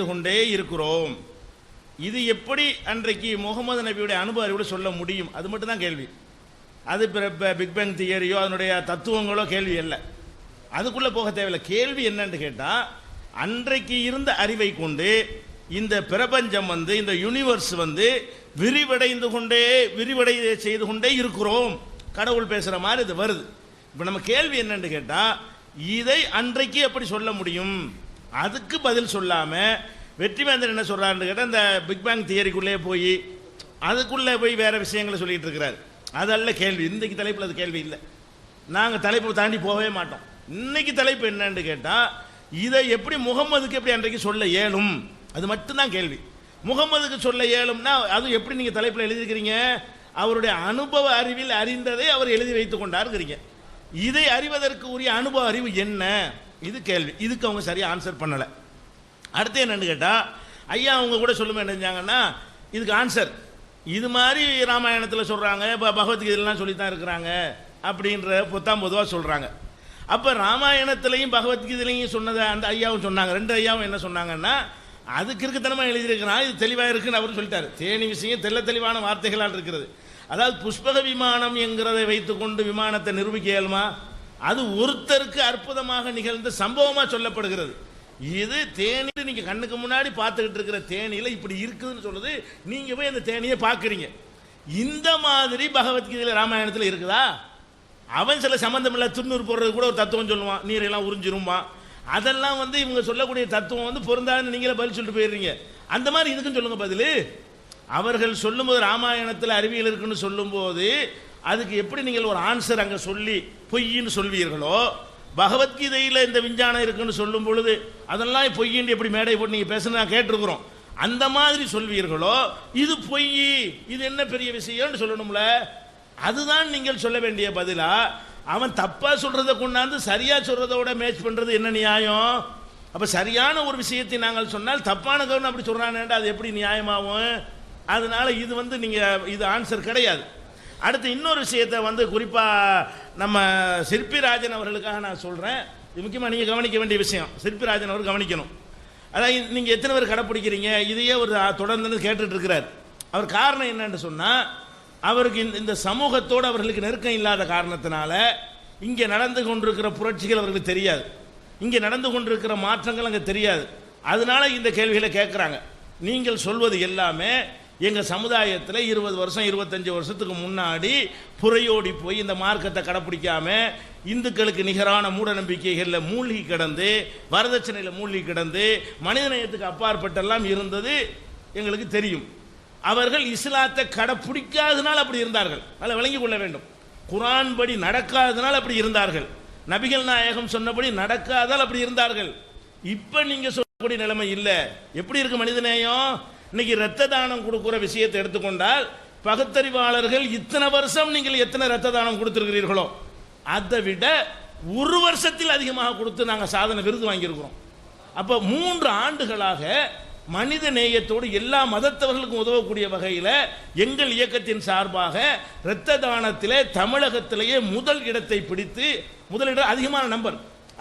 கொண்டே இருக்கிறோம். இது எப்படி அன்றைக்கு முகமது நபியுடைய அனுபவ அறிவோடு சொல்ல முடியும்? அது மட்டும் தான் கேள்வி. அது பிக் பேங் தியரியோ அதனுடைய தத்துவங்களோ கேள்வி இல்லை, அதுக்குள்ளே போக தேவையில்லை. கேள்வி என்னன்னு கேட்டால், அன்றைக்கு இருந்த அறிவை கொண்டு இந்த பிரபஞ்சம் இந்த யூனிவர்ஸ் விரிவடை செய்து கொண்டே இருக்கிறோம். கடவுள் பேசுகிற மாதிரி இது வருது. இப்போ நம்ம கேள்வி என்னன்னு கேட்டால், இதை அன்றைக்கு எப்படி சொல்ல முடியும்? அதுக்கு பதில் சொல்லாமல் வெற்றிவேந்தன் என்ன சொல்கிறாருன்னு கேட்டால், இந்த பிக் பேங் தியரிக்குள்ளே போய் அதுக்குள்ளே போய் வேறு விஷயங்களை சொல்லிகிட்டு இருக்கிறார். அதல்ல கேள்வி. இன்றைக்கு தலைப்பில் அது கேள்வி இல்லை. நாங்கள் தலைப்பை தாண்டி போகவே மாட்டோம். இன்னைக்கு தலைப்பு என்னன்னு கேட்டால், இதை எப்படி முகம்மதுக்கு எப்படி அன்றைக்கு சொல்ல இயலும்? அது மட்டும்தான் கேள்வி. முகம்மதுக்கு சொல்ல இயலும்னா அது எப்படி நீங்கள் தலைப்பில் எழுதிக்கிறீங்க? அவருடைய அனுபவ அறிவில் அறிந்ததை அவர் எழுதி வைத்து கொண்டாருங்கிறீங்க. இதை அறிவதற்கு உரிய அனுபவ அறிவு என்ன? இது கேள்வி. இதுக்கு அவங்க சரியாக ஆன்சர் பண்ணலை. அடுத்து என்னன்னு கேட்டால், ஐயா அவங்க கூட சொல்லுமே என்ன செஞ்சாங்கன்னா, இதுக்கு ஆன்சர் இது மாதிரி ராமாயணத்தில் சொல்கிறாங்க, இப்போ பகவத்கீதைலாம் சொல்லித்தான் இருக்கிறாங்க அப்படின்ற பொதுவாக சொல்கிறாங்க. அப்போ ராமாயணத்திலையும் பகவத்கீதையிலையும் சொன்னதை அந்த ஐயாவும் சொன்னாங்க. ரெண்டு ஐயாவும் என்ன சொன்னாங்கன்னா, அதுக்கு இருக்குத்தனமாக எழுதியிருக்கிறான், இது தெளிவாக இருக்குன்னு அவர் சொல்லிட்டார். தேனி விஷயம் தெளிவான வார்த்தைகளால் இருக்கிறது. அதாவது புஷ்பக விமானம் என்கிறதை வைத்துக்கொண்டு விமானத்தை நிரூபிக்க இயலுமா? அது ஒருத்தருக்கு அற்புதமாக நிகழ்ந்த சம்பவமாக சொல்லப்படுகிறது. இது தேனியில் நீங்கள் கண்ணுக்கு முன்னாடி பார்த்துக்கிட்டு இருக்கிற தேனியில் இப்படி இருக்குதுன்னு சொல்லுது. நீங்கள் போய் அந்த தேனியை பார்க்குறீங்க. இந்த மாதிரி பகவத்கீதையில் ராமாயணத்தில் இருக்குதா? அவன் சில சம்பந்தம் இல்லை, துண்ணூறு போடுறது கூட ஒரு தத்துவம் சொல்லுவான், நீரெல்லாம் உறிஞ்சிருமா. அதெல்லாம் இவங்க சொல்லக்கூடிய தத்துவம் பொருந்தாதுன்னு நீங்களே பதில் சொல்லிட்டு போயிடுறீங்க. அந்த மாதிரி இதுக்குன்னு சொல்லுங்க பதில். அவர்கள் சொல்லும்போது ராமாயணத்தில் அறிவியல் இருக்குன்னு சொல்லும்போது அதுக்கு எப்படி நீங்கள் ஒரு ஆன்சர் அங்கே சொல்லி பொய்ன்னு சொல்வீர்களோ, பகவத்கீதையில் இந்த விஞ்ஞானம் இருக்குன்னு சொல்லும் பொழுது அதெல்லாம் பொய்ன்னு எப்படி மேடை போட்டு நீங்கள் பேசுனா கேட்டிருக்கிறோம், அந்த மாதிரி சொல்வீர்களோ, இது பொய், இது என்ன பெரிய விஷயம்னு சொல்லணும்ல. அதுதான் நீங்கள் சொல்ல வேண்டிய பதிலா. அவன் தப்பா சொல்றதை கொண்டாந்து சரியா சொல்றதோட மேட்ச் பண்றது என்ன நியாயம்? அப்ப சரியான ஒரு விஷயத்தை நாங்கள் சொன்னால் தப்பான கவனம் அப்படி சொல்றானேண்டா, அது எப்படி நியாயமாகும்? அதனால இது நீங்க இது ஆன்சர் கிடையாது. அடுத்து இன்னொரு விஷயத்தை குறிப்பாக நம்ம சிற்பிராஜன் அவர்களுக்காக நான் சொல்கிறேன். இது முக்கியமாக நீங்கள் கவனிக்க வேண்டிய விஷயம். சிற்பிராஜன் அவர் கவனிக்கணும். அதாவது நீங்கள் எத்தனை பேர் கடைப்பிடிக்கிறீங்க இதையே ஒரு தொடர்ந்து கேட்டுட்டு இருக்கிறார். அவர் காரணம் என்னன்னு சொன்னால், அவருக்கு இந்த சமூகத்தோடு அவர்களுக்கு நெருக்கம் இல்லாத காரணத்தினால இங்கே நடந்து கொண்டிருக்கிற புரட்சிகள் அவர்களுக்கு தெரியாது, இங்கே நடந்து கொண்டிருக்கிற மாற்றங்கள் அங்கே தெரியாது. அதனால இந்த கேள்விகளை கேட்குறாங்க. நீங்கள் சொல்வது எல்லாமே எங்கள் சமுதாயத்தில் 20 வருஷம் 25 வருஷத்துக்கு முன்னாடி புறையோடி போய் இந்த மார்க்கத்தை கடைப்பிடிக்காம இந்துக்களுக்கு நிகரான மூட நம்பிக்கைகளில் மூழ்கி கிடந்து, வரதட்சணையில் மூழ்கி கிடந்து, மனிதநேயத்துக்கு அப்பாற்பட்டெல்லாம் இருந்தது எங்களுக்கு தெரியும். அவர்கள் இஸ்லாத்தை கடைப்பிடிக்காதனால் அப்படி இருந்தார்கள். அதில் விளங்கிக் கொள்ள வேண்டும். குர்ஆன் படி நடக்காதனால் அப்படி இருந்தார்கள். நபிகள் நாயகம் சொன்னபடி நடக்காதால் அப்படி இருந்தார்கள். இப்போ நீங்கள் சொல்லக்கூடிய நிலைமை இல்லை. எப்படி இருக்கு மனிதநேயம்? இன்னைக்கு இரத்த தானம் கொடுக்குற விஷயத்தை எடுத்துக்கொண்டால், பகுத்தறிவாளர்கள் இத்தனை வருஷம் நீங்கள் எத்தனை இரத்த தானம் கொடுத்துருக்கிறீர்களோ அதை விட ஒரு வருஷத்தில் அதிகமாக கொடுத்து நாங்கள் சாதனை விருது வாங்கியிருக்கிறோம். அப்போ 3 ஆண்டுகளாக மனித நேயத்தோடு எல்லா மதத்தவர்களுக்கும் உதவக்கூடிய வகையில் எங்கள் இயக்கத்தின் சார்பாக இரத்த தானத்திலே தமிழகத்திலேயே முதல் இடத்தை பிடித்து, முதலிடம்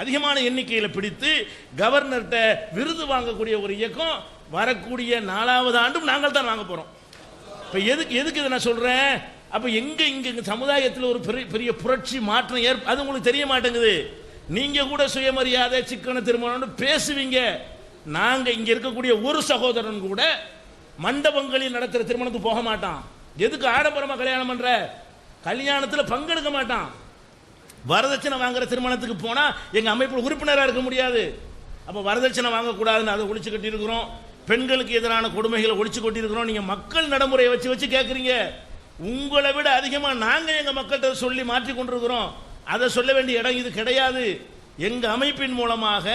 அதிகமான எண்ணிக்கையில் பிடித்து கவர்னர்கிட்ட விருது வாங்கக்கூடிய ஒரு இயக்கம் வரக்கூடிய 4வது ஆண்டும் நாங்கள் தான் வாங்க போகிறோம். இப்போ எதுக்கு இதை நான் சொல்கிறேன்? அப்போ இங்கே சமுதாயத்தில் ஒரு பெரிய புரட்சி மாற்றம் அது உங்களுக்கு தெரிய மாட்டேங்குது. நீங்கள் கூட சுயமரியாதை சிக்கன திருமணம்னு பேசுவீங்க. நாங்கள் இங்கே இருக்கக்கூடிய ஒரு சகோதரன் கூட மண்டபங்களில் நடத்துகிற திருமணத்துக்கு போக மாட்டான். எதுக்கு ஆடம்பரமாக கல்யாணம் பண்ணுற? கல்யாணத்தில் பங்கெடுக்க மாட்டான். வரதட்சணை வாங்குற திருமணத்துக்கு போனால் எங்கள் அமைப்பில் உறுப்பினராக இருக்க முடியாது. அப்போ வரதட்சணை வாங்கக்கூடாதுன்னு அதை ஒழிச்சு கட்டியிருக்கிறோம். பெண்களுக்கு எதிரான கொடுமைகளை ஒழிச்சு கொட்டியிருக்கிறோம். நீங்கள் மக்கள் நடைமுறையை வச்சு கேட்குறீங்க. உங்களை விட அதிகமாக நாங்கள் எங்கள் மக்கள்கிட்ட சொல்லி மாற்றி கொண்டிருக்கிறோம். அதை சொல்ல வேண்டிய இடம் இது கிடையாது. எங்கள் அமைப்பின் மூலமாக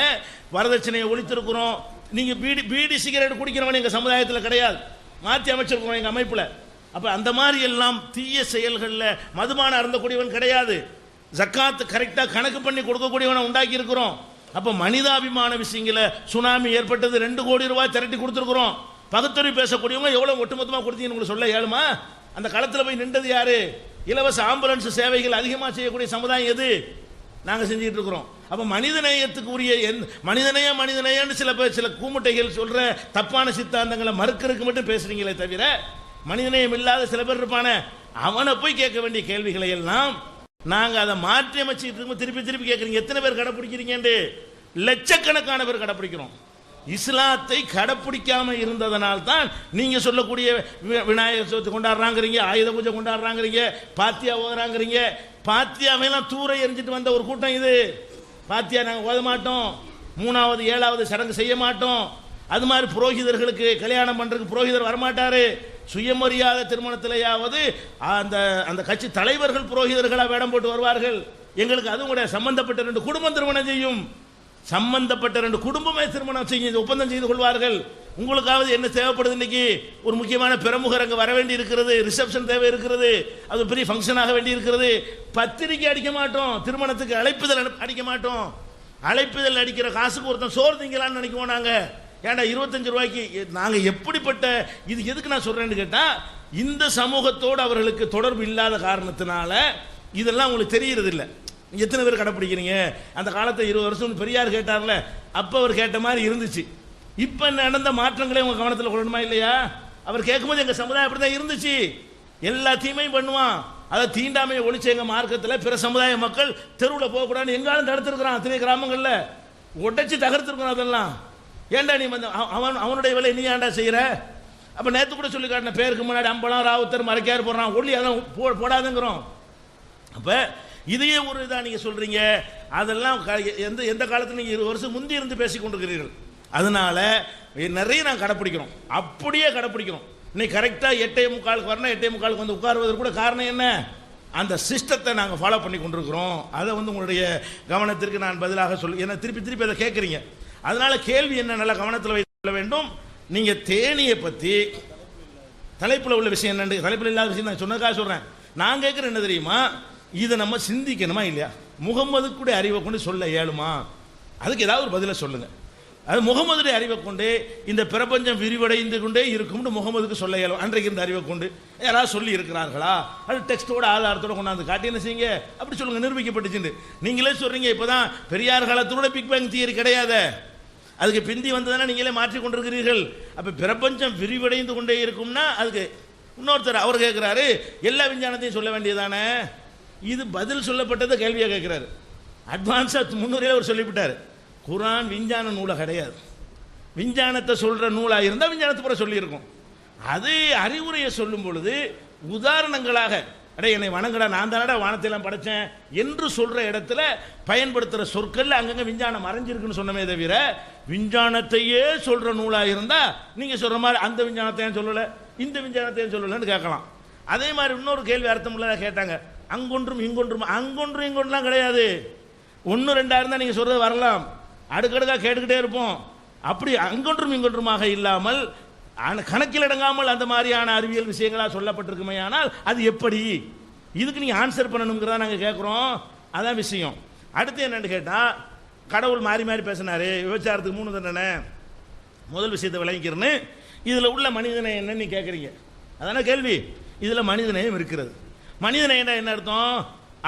வரதட்சணையை ஒழித்திருக்கிறோம். நீங்கள் பீடி சிகரெட் குடிக்கிறவன் எங்கள் சமுதாயத்தில் கிடையாது, மாற்றி அமைச்சிருக்கிறோம் எங்கள் அமைப்பில். அப்போ அந்த மாதிரி எல்லாம் தீய செயல்களில் மதுபானம் அருந்தக்கூடியவன் கிடையாது. ஜக்காத்து கரெக்டாக கணக்கு பண்ணி கொடுக்கக்கூடியவனை உண்டாக்கி இருக்கிறோம். அப்போ மனிதாபிமான விஷயங்களை சுனாமி ஏற்பட்டது 2 கோடி ரூபாய் திரட்டி கொடுத்துருக்குறோம். பகுத்தறிவு பேசக்கூடியவங்க எவ்வளோ ஒட்டுமொத்தமாக கொடுத்தீங்கன்னு உங்களுக்கு சொல்ல ஏழுமா? அந்த களத்தில் போய் நின்றது யாரு? இலவச ஆம்புலன்ஸ் சேவைகள் அதிகமாக செய்யக்கூடிய சமுதாயம் எது? நாங்கள் செஞ்சுட்டு இருக்கிறோம். அப்ப மனிதநேயத்துக்கு உரிய மனிதநேயம்னு சில கூமுட்டைகள் சொல்ற தப்பான சித்தாந்தங்களை மறுக்கிறதுக்கு மட்டும் பேசுறீங்களே தவிர மனிதநேயம் இல்லாத சில பேர் இருப்பானே அவனை போய் கேட்க வேண்டிய கேள்விகளை எல்லாம் நாங்க அதை மாற்றி அமைச்சிட்டு இருக்கோம். திருப்பி திருப்பி கேட்குறீங்க எத்தனை பேர் கடைப்பிடிக்கிறீங்க? லட்சக்கணக்கான பேர் கடைப்பிடிக்கிறோம். இஸ்லாத்தை கடைப்பிடிக்காம இருந்ததனால் தான் நீங்க சொல்லக்கூடிய விநாயகர் சதுர்த்தி கொண்டாடுறாங்கிறீங்க, ஆயுத பூஜை கொண்டாடுறாங்கிறீங்க, பாத்தியா ஓதுறாங்கிறீங்க. பாத்தியாவையெல்லாம் தூர எரிஞ்சிட்டு வந்த ஒரு கூட்டம் இது. பாத்தியா நாங்கள் ஓத மாட்டோம், 3வது 7வது சடங்கு செய்ய மாட்டோம். அது மாதிரி புரோகிதர்களுக்கு கல்யாணம் பண்றதுக்கு புரோகிதர் வரமாட்டாரு. சுயமரியாதை திருமணத்திலேயாவது அந்த அந்த கட்சி தலைவர்கள் புரோகிதர்களாக வேடம் போட்டு வருவார்கள். எங்களுக்கு அதுவும் கூட சம்பந்தப்பட்ட 2 குடும்பம் திருமணம் செய்யும், சம்பந்தப்பட்ட 2 குடும்பமே திருமணம் செய்ய ஒப்பந்தம் செய்து கொள்வார்கள். உங்களுக்காவது என்ன தேவைப்படுது? இன்னைக்கு ஒரு முக்கியமான பிரமுகர் அங்கே வர வேண்டி இருக்கிறது, ரிசப்ஷன் தேவை இருக்கிறது, அது பெரிய ஃபங்க்ஷனாக வேண்டி இருக்கிறது. பத்திரிக்கை அடிக்க மாட்டோம், திருமணத்துக்கு அழைப்புதல் அடிக்க மாட்டோம். அழைப்புதல் அடிக்கிற காசுக்கு ஒருத்தன் சோறு திங்கலான்னு நினைக்குவோம் நாங்க. ஏன்டா 25 ரூபாய்க்கு நாங்க எப்படிப்பட்ட இது? எதுக்கு நான் சொல்றேன்னு கேட்டா, இந்த சமூகத்தோடு அவர்களுக்கு தொடர்பு இல்லாத காரணத்தினால இதெல்லாம் உங்களுக்கு தெரியறது இல்லை. எத்தனை பேர் கடைப்பிடிக்கிறீங்க? அந்த காலத்தை 20 வருஷம் பெரியார் கேட்டார்ல, அப்ப அவர் கேட்ட மாதிரி இருந்துச்சு. இப்ப நடந்த மாற்றங்களே உங்க கவனத்தில் கொள்ளணுமா இல்லையா? அவர் கேட்கும்போது எங்க சமுதாயம் அப்படிதான் இருந்துச்சு. எல்லா தீமையும் பண்ணுவான். அதை தீண்டாமையை ஒழிச்ச எங்க மார்க்கத்தில் பிற சமுதாய மக்கள் தெருவில் போகக்கூடாதுன்னு எங்காலும் தடுத்திருக்கிறான். அத்தனை கிராமங்களில் உடைச்சு தகர்த்திருக்கிறான். அதெல்லாம் ஏன்டா நீ வந்து அவனுடைய வேலை நீ ஏன்டா செய்யற? அப்ப நேற்று கூட சொல்லி காட்டின பேருக்கு முன்னாடி அம்பலம் ராவுத்தர் மறைக்கார் போடுறான், ஒல்லி அதெல்லாம் போடாதுங்கிறோம். அப்ப இதையே ஒரு இதாக நீங்க சொல்றீங்க. அதெல்லாம் எந்த காலத்தில் நீங்க 20 வருஷம் முந்தி இருந்து பேசிக் கொண்டிருக்கிறீர்கள். அதனால நிறைய நாங்கள் கடைப்பிடிக்கிறோம், அப்படியே கடைப்பிடிக்கிறோம். இன்னைக்கு கரெக்டாக 8:45 வரணும், 8:45 வந்து உட்காருவதற்கு கூட காரணம் என்ன? அந்த சிஸ்டத்தை நாங்கள் ஃபாலோ பண்ணி கொண்டிருக்கிறோம். அதை வந்து உங்களுடைய கவனத்திற்கு நான் பதிலாக சொல்லி என்ன திருப்பி திருப்பி அதை கேட்குறீங்க. அதனால கேள்வி என்ன நல்லா கவனத்தில் வைத்துக் கொள்ள வேண்டும். நீங்க தேனியை பற்றி தலைப்பில் உள்ள விஷயம் என்னன்னு, தலைப்பில் இல்லாத விஷயம் நான் சொன்னதுக்காக சொல்றேன். நான் கேட்குறேன் என்ன தெரியுமா, இதை நம்ம சிந்திக்கணுமா இல்லையா? முகம்மதுக்குடைய அறிவை கொண்டு சொல்ல இயலுமா? அதுக்கு ஏதாவது ஒரு பதிலை சொல்லுங்க. அது முகமதுடைய அறிவை கொண்டு இந்த பிரபஞ்சம் விரிவடைந்து கொண்டே இருக்கும்னு முகமதுக்கு சொல்ல இயலும். அன்றைக்கு இந்த அறிவை கொண்டு யாராவது சொல்லி இருக்கிறார்களா? அது டெக்ஸ்டோட ஆதாரத்தோட கொண்டாந்து காட்டி என்ன செய்யுங்க, அப்படி சொல்லுங்க, நிரூபிக்கப்பட்டுச்சு. நீங்களே சொல்றீங்க இப்பதான் பெரியார் காலத்தோட பிக் பேங் தியரி கிடையாது, அதுக்கு பிந்தி வந்ததுன்னா நீங்களே மாற்றி கொண்டிருக்கிறீர்கள். அப்ப பிரபஞ்சம் விரிவடைந்து கொண்டே இருக்கும்னா அதுக்கு இன்னொருத்தர் அவர் கேட்கிறாரு, எல்லா விஞ்ஞானத்தையும் சொல்ல வேண்டியதானே? இது பதில் சொல்லப்பட்டதை கேள்வியாக கேட்கிறாரு. அட்வான்ஸா முன்னுரையில் அவர் சொல்லிவிட்டார், குரான் விஞ்ஞான நூலை கிடையாது. விஞ்ஞானத்தை சொல்ற நூலாக இருந்தால் விஞ்ஞானத்தை பூரா சொல்லியிருக்கும். அது அறிவுரையை சொல்லும் பொழுது உதாரணங்களாக, அடே என்னை வணங்கடா, நான் தானடா வானத்தையெல்லாம் படைச்சேன் என்று சொல்ற இடத்துல பயன்படுத்துகிற சொற்கள் அங்கங்கே விஞ்ஞானம் மறைஞ்சிருக்குன்னு சொன்னமே தவிர, விஞ்ஞானத்தையே சொல்ற நூலாக இருந்தால் நீங்க சொல்ற மாதிரி அந்த விஞ்ஞானத்தையும் சொல்லலை, இந்த விஞ்ஞானத்தையும் சொல்லலைன்னு கேட்கலாம். அதே மாதிரி இன்னொரு கேள்வி அர்த்தம் உள்ளதாக கேட்டாங்க, அங்கொன்றும் இங்கொன்றும். அங்கொன்றும் இங்கொன்றுலாம் கிடையாது. 1 2 இருந்தால் நீங்கள் சொல்கிறது வரலாம், அடுக்கடுக்காக கேட்டுக்கிட்டே இருப்போம். அப்படி அங்கொன்றும் இங்கொன்றுமாக இல்லாமல் கணக்கில் அடங்காமல் அந்த மாதிரியான அறிவியல் விஷயங்களாக சொல்லப்பட்டிருக்குமே, ஆனால் அது எப்படி? இதுக்கு நீங்கள் ஆன்சர் பண்ணணுங்கிறதா நாங்கள் கேட்குறோம். அதான் விஷயம். அடுத்து என்னன்னு கேட்டால், கடவுள் மாறி மாறி பேசினாரு, விபச்சாரத்துக்கு 3 தண்டனை, முதல் விஷயத்தை விளங்கிக்கிறேன்னு, இதில் உள்ள மனிதனை என்னன்னு நீ கேட்குறீங்க. அதான கேள்வி. இதில் மனிதநேயம் இருக்கிறது. மனிதநேயம் என்ன அர்த்தம்?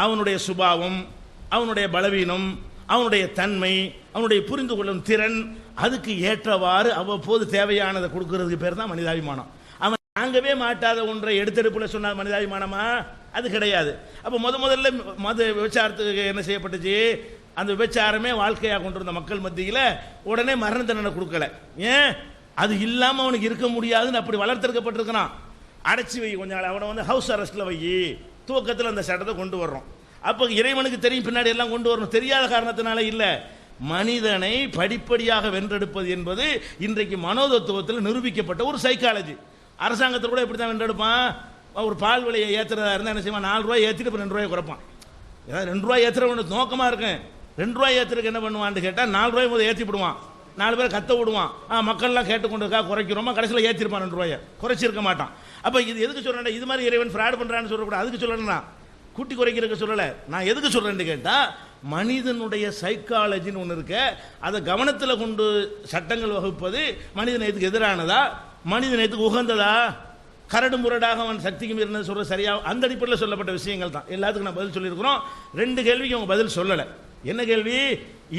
அவனுடைய சுபாவம், அவனுடைய பலவீனம், அவனுடைய தன்மை, அவனுடைய புரிந்து கொள்ளும் திறன், அதுக்கு ஏற்றவாறு அவ்வப்போது தேவையானதை கொடுக்கறதுக்கு பேர் தான் மனிதாபிமானம். அவன் தாங்கவே மாட்டாத ஒன்றை எடுத்தெடுப்பில் சொன்னால் மனிதாபிமானமா? அது கிடையாது. அப்போ முதல்ல விபச்சாரத்துக்கு என்ன செய்யப்பட்டுச்சு? அந்த விபச்சாரமே வாழ்க்கையாக கொண்டிருந்த மக்கள் மத்தியில் உடனே மரண தண்டனை கொடுக்கல. ஏன்? அது இல்லாமல் அவனுக்கு இருக்க முடியாதுன்னு அப்படி வளர்த்தெடுக்கப்பட்டிருக்கிறான். அடைச்சி வை கொஞ்ச நாள், அவனை வந்து ஹவுஸ் அரெஸ்ட்டில் வை, துவக்கத்தில் அந்த சட்டத்தை கொண்டு வர்றோம். அப்போ இறைவனுக்கு தெரியும் பின்னாடி எல்லாம் கொண்டு வரணும், தெரியாத காரணத்தினால இல்லை. மனிதனை படிப்படியாக வென்றெடுப்பது என்பது இன்றைக்கு மனோதத்துவத்தில் நிரூபிக்கப்பட்ட ஒரு சைக்காலஜி. அரசாங்கத்தில் கூட இப்படி தான் வென்றெடுப்பான். ஒரு பால் விலையை ஏற்றுறதா இருந்தால் என்ன செய்வான், 4 ரூபாய் ஏற்றிட்டு இப்போ 2 ரூபாய் குறைப்பான். ஏதாவது 2 ரூபாய் ஏற்றுறவனுக்கு நோக்கமாக இருக்கேன். 2 ரூபாய் ஏற்றுறதுக்கு என்ன பண்ணுவான்னு கேட்டால் 4 ரூபாய் போது ஏற்றி விடுவான், 4 பேர் கத்த விடுவான். மக்கள்லாம் கேட்டுக்கொண்டிருக்கா குறைக்கிறோமா, கடைசியில் ஏற்றிருப்பான் 2 ரூபாயை, குறைச்சிருக்க மாட்டான். அப்போ இது எதுக்கு சொல்கிறேன்? இது மாதிரி இறைவன் ஃப்ராட் பண்ணுறான்னு சொல்லக்கூடாது, அதுக்கு சொல்லணும்னா கூட்டி குறைக்கிறதுக்கு சொல்லலை. நான் எதுக்கு சொல்கிறேன்னு கேட்டால், மனிதனுடைய சைக்காலஜின்னு ஒன்று இருக்க, அதை கவனத்தில் கொண்டு சட்டங்கள் வகுப்பது மனிதநேயத்துக்கு எதிரானதா, மனிதநேயத்துக்கு உகந்ததா? கரடு முரடாக அவன் சக்திக்கு மீறினது சொல்கிற சரியா? அந்த அடிப்படையில் சொல்லப்பட்ட விஷயங்கள் தான். எல்லாத்துக்கும் நான் பதில் சொல்லியிருக்கிறோம். 2 கேள்விக்கு அவங்க பதில் சொல்லலை. என்ன கேள்வி?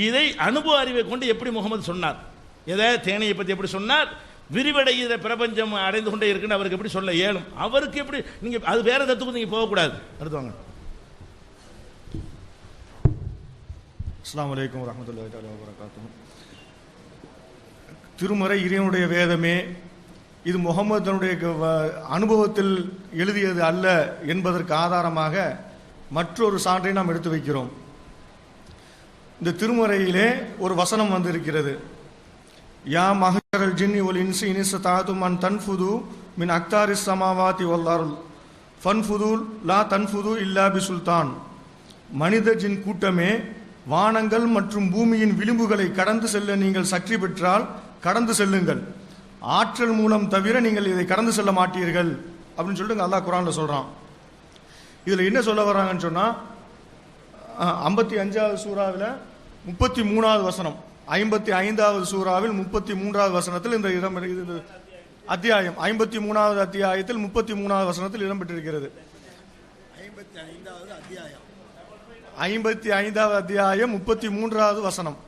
இதை அனுபவ அறிவை கொண்டு எப்படி முகமது சொன்னார்? எதை தேனியை பற்றி எப்படி சொன்னார்? விரிவடைகிற பிரபஞ்சம் அடைந்து கொண்டே இருக்குன்னு அவருக்கு எப்படி சொல்ல இயலும்? அவருக்கு எப்படி? நீங்கள் அது வேற தத்துக்கு நீங்கள் போகக்கூடாது. அடுத்து வாங்க. அஸ்ஸலாமு அலைக்கும் வரஹ்மத்துல்லாஹி தஆலா வபரகாத்துஹு. திருமறை இறைவனுடைய வேதமே, இது முகமதனுடைய அனுபவத்தில் எழுதியது அல்ல என்பதற்கு ஆதாரமாக மற்றொரு சான்றை நாம் எடுத்து வைக்கிறோம். இந்த திருமறையிலே ஒரு வசனம் வந்திருக்கிறது. யா மஹ்ஷரல் ஜின்னி வல் இன்சி இன் இஸ்ததாதும் அன் தன்ஃபுது மின் அக்தாரிஸ் ஸமாவாதி வல் அர்ல் ஃபன்ஃபுது லா தன்ஃபுது இல்லா பிசுல்தான். மனித ஜின் கூட்டமே, வானங்கள் மற்றும் பூமியின் விளிம்புகளை கடந்து செல்ல நீங்கள் சக்தி பெற்றால் கடந்து செல்லுங்கள். ஆற்றல் மூலம் தவிர நீங்கள் இதை கடந்து செல்ல மாட்டீர்கள் அப்படின்னு சொல்லிட்டு அல்லாஹ் குர்ஆன்ல சொல்றான். இதில் என்ன சொல்ல வர்றாங்கன்னு சொன்னால், 55வது சூறாவில் 33வது வசனம், 55வது சூறாவில் 33வது வசனத்தில் இந்த இடம் அத்தியாயம் 53வது அத்தியாயத்தில் 33வது வசனத்தில் இடம்பெற்றிருக்கிறது. 55வது அத்தியாயம் 33வது வசனம்.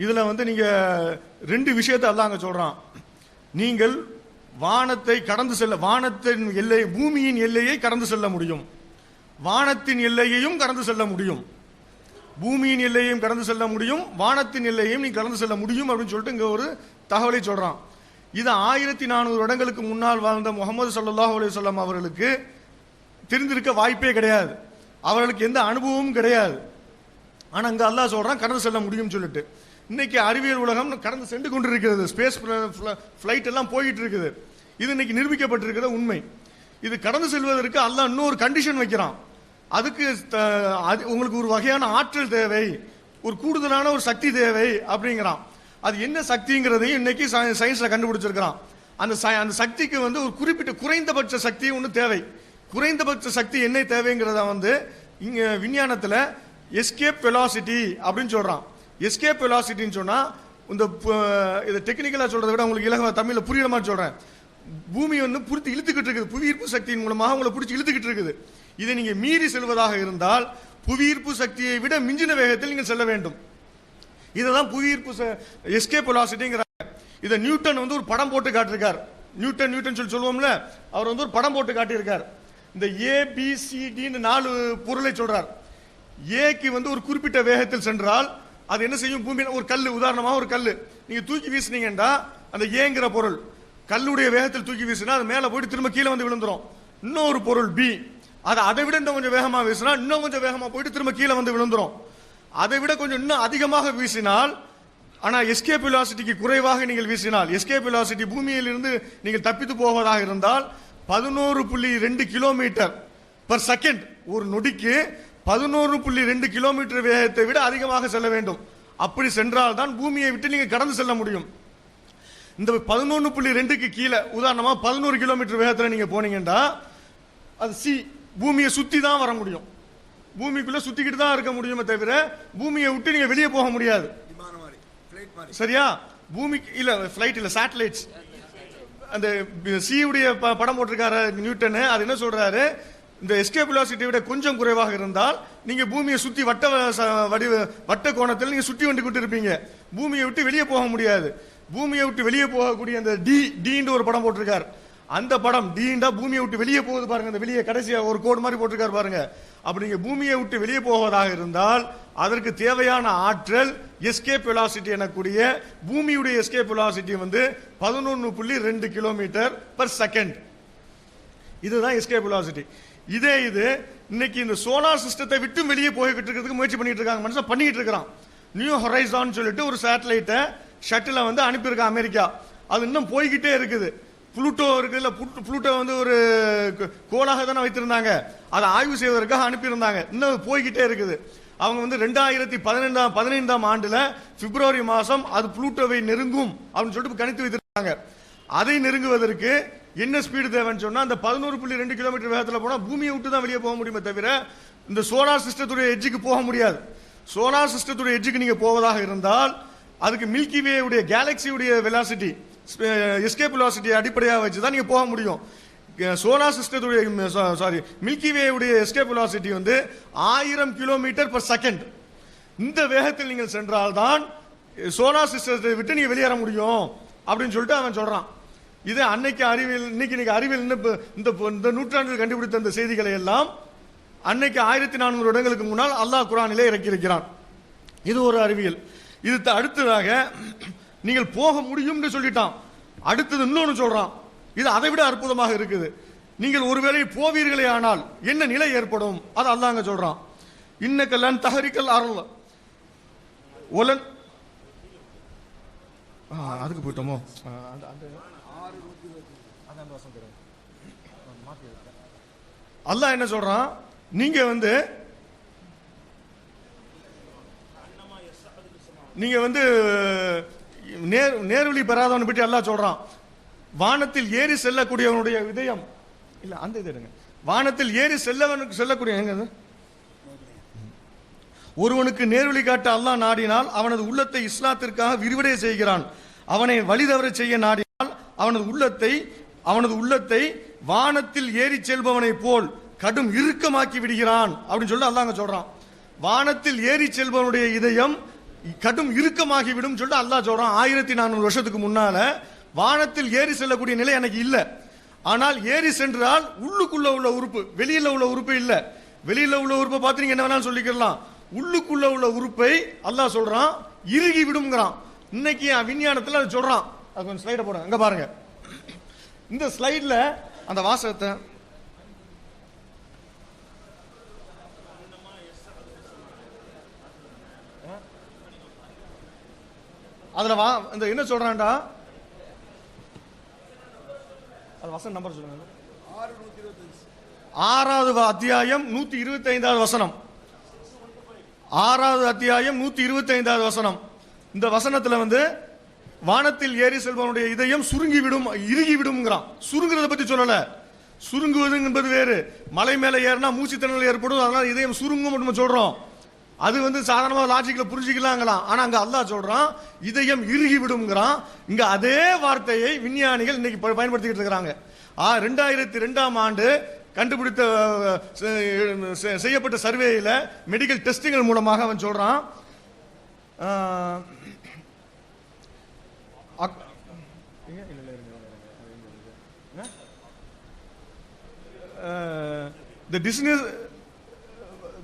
இதுல நீங்க ரெண்டு விஷயத்தை அல்லாஹ் அங்க சொல்றான். நீங்கள் வானத்தை கடந்து செல்ல, வானத்தின் எல்லை, பூமியின் எல்லையை கடந்து செல்ல முடியும், வானத்தின் எல்லையையும் கடந்து செல்ல முடியும். பூமியின் எல்லையையும் கடந்து செல்ல முடியும், வானத்தின் எல்லையையும் நீ கடந்து செல்ல முடியும் அப்படின்னு சொல்லிட்டு இங்க ஒரு தகவலை சொல்றான். இது 1400 வருடங்களுக்கு முன்னால் வாழ்ந்த முகமது ஸல்லல்லாஹு அலைஹி வஸல்லம் அவர்களுக்கு தெரிந்திருக்க வாய்ப்பே கிடையாது. அவர்களுக்கு எந்த அனுபவமும் கிடையாது. ஆனா அங்க அல்லாஹ் சொல்றான் கடந்து செல்ல முடியும் சொல்லிட்டு. இன்னைக்கு அறிவியல் உலகம் கடந்து சென்று கொண்டிருக்கிறது. ஸ்பேஸ் ஃபிளைட் எல்லாம் போயிட்டு இருக்குது. இது இன்னைக்கு நிரூபிக்கப்பட்டிருக்கிற உண்மை. இது கடந்து செல்வதற்கு அல்லாஹ் இன்னொரு கண்டிஷன் வைக்கிறான். அதுக்கு உங்களுக்கு ஒரு வகையான ஆற்றல் தேவை, ஒரு கூடுதலான ஒரு சக்தி தேவை அப்படிங்கிறான். அது என்ன சக்திங்கிறதையும் இன்னைக்கு சயின்ஸ்ல கண்டுபிடிச்சிருக்கிறான். அந்த சக்திக்கு ஒரு குறிப்பிட்ட குறைந்தபட்ச சக்தி ஒன்று தேவை. குறைந்தபட்ச சக்தி என்ன தேவைங்கிறத இங்க விஞ்ஞானத்துல எஸ்கேப் வெலாசிட்டி அப்படின்னு சொல்றான். எஸ்கேப் வெலாசிட்டின்னு சொன்னா, இந்த இதை டெக்னிக்கலா சொல்றதை விட உங்களுக்கு இலவ தமிழ்ல புரியுற மாதிரி சொல்றேன். பூமி புடித்து இழுத்துக்கிட்டு இருக்குது, புவியீர்ப்பு சக்தியின் மூலமாக உங்களை பிடிச்சி இழுத்துக்கிட்டு இருக்குது. இதை நீங்க மீறி செல்வதாக இருந்தால் புவியீர்ப்பு சக்தியை விட மிஞ்சின வேகத்தில் நீங்கள் செல்ல வேண்டும். இதுதான் புவியீர்ப்பு எஸ்கேப் வெலாசிட்டிங்கிறாங்க. இதை நியூட்டன் ஒரு படம் போட்டு காட்டியிருக்கார். நியூட்டன் சொல்லி சொல்லுவோம்ல, அவர் ஒரு படம் போட்டு காட்டியிருக்கார். இந்த ஏபிசிடின்னு 4 பொருளை சொல்றார். ஏக்கு ஒரு குறிப்பிட்ட வேகத்தில் சென்றால் அது என்ன செய்யும்? பூமியில் ஒரு கல், உதாரணமாக ஒரு கல் நீங்க தூக்கி வீசினீங்கன்னா, அந்த ஏங்கிற பொருள் கல்லுடைய வேகத்தில் தூக்கி வீசினா அது மேல போயிட்டு திரும்ப கீழே விழுந்துரும். இன்னொரு பொருள் பி, அதை விட இன்னும் கொஞ்சம் வேகமா வீசினா இன்னும் கொஞ்சம் வேகமா போயிட்டு திரும்ப கீழே விழுந்துரும். அதை விட கொஞ்சம் இன்னும் அதிகமாக வீசினால், ஆனா எஸ்கேப் வெலாசிட்டிக்கு குறைவாக நீங்கள் வீசினால், எஸ்கேப் வெலாசிட்டி பூமியில் இருந்து நீங்கள் தப்பித்து போவதாக இருந்தால் 11.2 கிலோமீட்டர் பர் செகண்ட், ஒரு நொடிக்கு 11.2 கிலோமீட்டர் வேகத்தை விட அதிகமாக செல்ல வேண்டும். அப்படி சென்றால் தான் பூமியை விட்டு நீங்க கடந்து செல்ல முடியும். இந்த 11.2க்கு கீழே உதாரணமா 11 கிலோமீட்டர் வேகத்தில் நீங்க போனீங்கன்னா அது பூமியை சுத்தி தான் வர முடியும். பூமிக்குள்ள சுத்திக்கிட்டு தான் இருக்க முடியுமே தவிர பூமியை விட்டு நீங்க வெளியே போக முடியாது. சரியா? பூமிக்கு இல்ல, பிளைட் இல்ல, சேட்டலைட்ஸ். அந்த உடைய படம் போட்டிருக்காரு நியூட்டன். அது என்ன சொல்றாரு? இந்த எஸ்கேப் வெலாசிட்டி விட கொஞ்சம் குறைவாக இருந்தால் நீங்க பூமியை சுத்தி வட்ட கோணத்தில் நீங்க சுத்தி வந்துகிட்டு இருப்பீங்க. பூமியை விட்டு வெளியே போக முடியாது. பூமியை விட்டு வெளியே போகக்கூடிய அந்த டீன்னு ஒரு படம் போட்டிருக்காரு. அந்த படம் டீண்டா பூமியை விட்டு வெளியே போகுது பாருங்க. அந்த வெளியே கடைசியா ஒரு கோடு மாதிரி போட்டிருக்காரு பாருங்க. அப்படி நீங்க பூமியை விட்டு வெளியே போவதாக இருந்தால் அதற்கு தேவையான ஆற்றல் எஸ்கேப் வெலாசிட்டி எனக்கூடிய பூமியுடைய escape velocity 11.2 kilometre per second. இதுதான் எஸ்கேப் வெலாசிட்டி. இது இன்னைக்கு இந்த சோலார் சிஸ்டத்தை விட்டு வெளியே போய்கிட்டு இருக்கிறதுக்கு முயற்சி பண்ணிட்டு இருக்காங்க. மனுஷன் பண்ணிட்டு இருக்கான். நியூ ஹொரைசான் சொல்லிட்டு ஒரு சேட்டலைட்டை ஷட்டில அனுப்பியிருக்கான் அமெரிக்கா. அது இன்னும் போய்கிட்டே இருக்குது. புளூட்டோ இருக்குல்ல, புளூட்டோ ஒரு கோளாக தானே வைத்திருந்தாங்க. அதை ஆய்வு செய்வதற்காக அனுப்பியிருந்தாங்க. இன்னும் போய்கிட்டே இருக்குது. அவங்க 2015ஆம் ஆண்டுல பிப்ரவரி மாசம் அது புளூட்டோவை நெருங்கும் அப்படின்னு சொல்லிட்டு கணித்து வைத்திருக்காங்க. அதை நெருங்குவதற்கு என்ன ஸ்பீடு தேவைன்னு சொன்னா, அந்த 11.2 கிலோமீட்டர் வேகத்தில் போனா பூமியை விட்டு தான் வெளியே போக முடியுமே தவிர இந்த சோலார் சிஸ்டத்துடைய எட்ஜுக்கு போக முடியாது. சோலார் சிஸ்டத்துடைய எட்ஜுக்கு நீங்க போவதாக இருந்தால் அதுக்கு மில்கி வே உடைய கேலக்சியுடைய வெலாசிட்டி, எஸ்கேப் வெலாசிட்டி அடிப்படையாக வச்சு தான் நீங்க போக முடியும். சோலார் சிஸ்டத்துடைய மில்கி வே உடைய escape velocity 1000 kilometre per second. இந்த வேகத்தில் நீங்கள் சென்றால்தான் சோலார் சிஸ்டத்தை விட்டு நீங்க வெளியேற முடியும் அப்படின்னு சொல்லிட்டு அவன் சொல்றான். இது அன்னைக்கு அறிவியல், இன்னைக்கு அறிவியல் இந்த நூற்றாண்டில் கண்டுபிடித்த இந்த செய்திகளை எல்லாம் அன்னைக்கு 1400 வருடங்களுக்கு முன்னால் அல்லாஹ் குர்ஆனிலே இறக்கி இருக்கிறான். இது ஒரு அறிவியல். இது அடுத்ததாக நீங்கள் போக முடியும்னு சொல்லிட்டான். அடுத்தது இன்னொன்னு சொல்றான். இது அதை விட அற்புதமாக இருக்குது. நீங்கள் ஒருவேளை போவீர்களே ஆனால் என்ன நிலை ஏற்படும் அது அல்லாஹ் அங்க சொல்றான். இன்னக லன் தஹரிக்கல் அர்ல் ஒலன் அதுக்கு போயிட்டோமோ அல்லாஹ் என்ன சொல்றான், நீங்க நேர்வழி பெறாதவனை பற்றி அல்லாஹ் சொல்றான். வானத்தில் ஏறி செல்லக்கூடியவனுடைய இதயம் இல்ல அந்த இது எடுங்க. வானத்தில் ஏறி செல்லக்கூடிய ஒருவனுக்கு நேர்வழி காட்ட அல்லாஹ் நாடினால் அவனது உள்ளத்தை இஸ்லாத்திற்காக விரிவடைய செய்கிறான். அவனை வழிதவர செய்ய நாடினால் அவனது உள்ளத்தை வானத்தில் ஏறி செல்பவனை போல் கடும் இறுக்கமாக்கி விடுகிறான் அப்படின்னு சொல்லி அல்லாஹ் சொல்றான். வானத்தில் ஏறி செல்பவனுடைய இதயம் கடும் இறுக்கமாகி விடும் சொல்லிட்டு அல்லாஹ் சொல்றான். 1400 வருஷத்துக்கு முன்னால வானத்தில் ஏறி செல்லக்கூடிய நிலை எனக்கு இல்ல. ஆனால் ஏறி சென்றால் உள்ளுக்குள்ள உள்ள உறுப்பு, வெளியில உள்ள உறுப்பு இல்ல. வெளியில உள்ள உறுப்பை பார்த்து நீங்க என்ன வேணாலும் சொல்லிக்கலாம். உள்ளுக்குள்ள உள்ள உறுப்பை அல்லாஹ் சொல்றான் இறுகி விடும்ங்கிறான். இன்னைக்கு விஞ்ஞானத்தில் அது சொல்றான். அது கொஞ்சம் ஸ்லைட போடுங்க, அங்க பாருங்க. இந்த ஸ்லைட்ல அந்த வாசகத்தை அதுல இந்த என்ன சொல்றான்டா, அது வசனம் நம்பர் சொல்லுங்க. 6வது அத்தியாயம் 125வது வசனம். 6வது அத்தியாயம் 125வது வசனம். இந்த வசனத்துல வானத்தில் ஏறி செல்வனுடைய இதயம் சுருங்கி விடும், இறுகி விடும்ங்கிறான். சுருங்குறத பத்தி சொல்லல. சுருங்குவது என்பது வேறு. மலை மேல ஏறினா மூச்சு திணறல் ஏற்படும், அதனால இதயம் சுருங்கும் மட்டும் சொல்றோம். அது சாதாரணமா லாஜிக்ல புரிஞ்சுக்கலாங்களாம். ஆனா அங்க அல்லாஹ் சொல்றான் இதயம் இறுகி விடும்ங்கிறான். இங்க அதே வார்த்தையை விஞ்ஞானிகள் இன்னைக்கு பயன்படுத்திக்கிட்டு இருக்காங்க. 2002ஆம் ஆண்டு கண்டுபிடித்த செய்யப்பட்ட சர்வேயில மெடிக்கல் டெஸ்டிங் மூலமாக அவன் சொல்றான்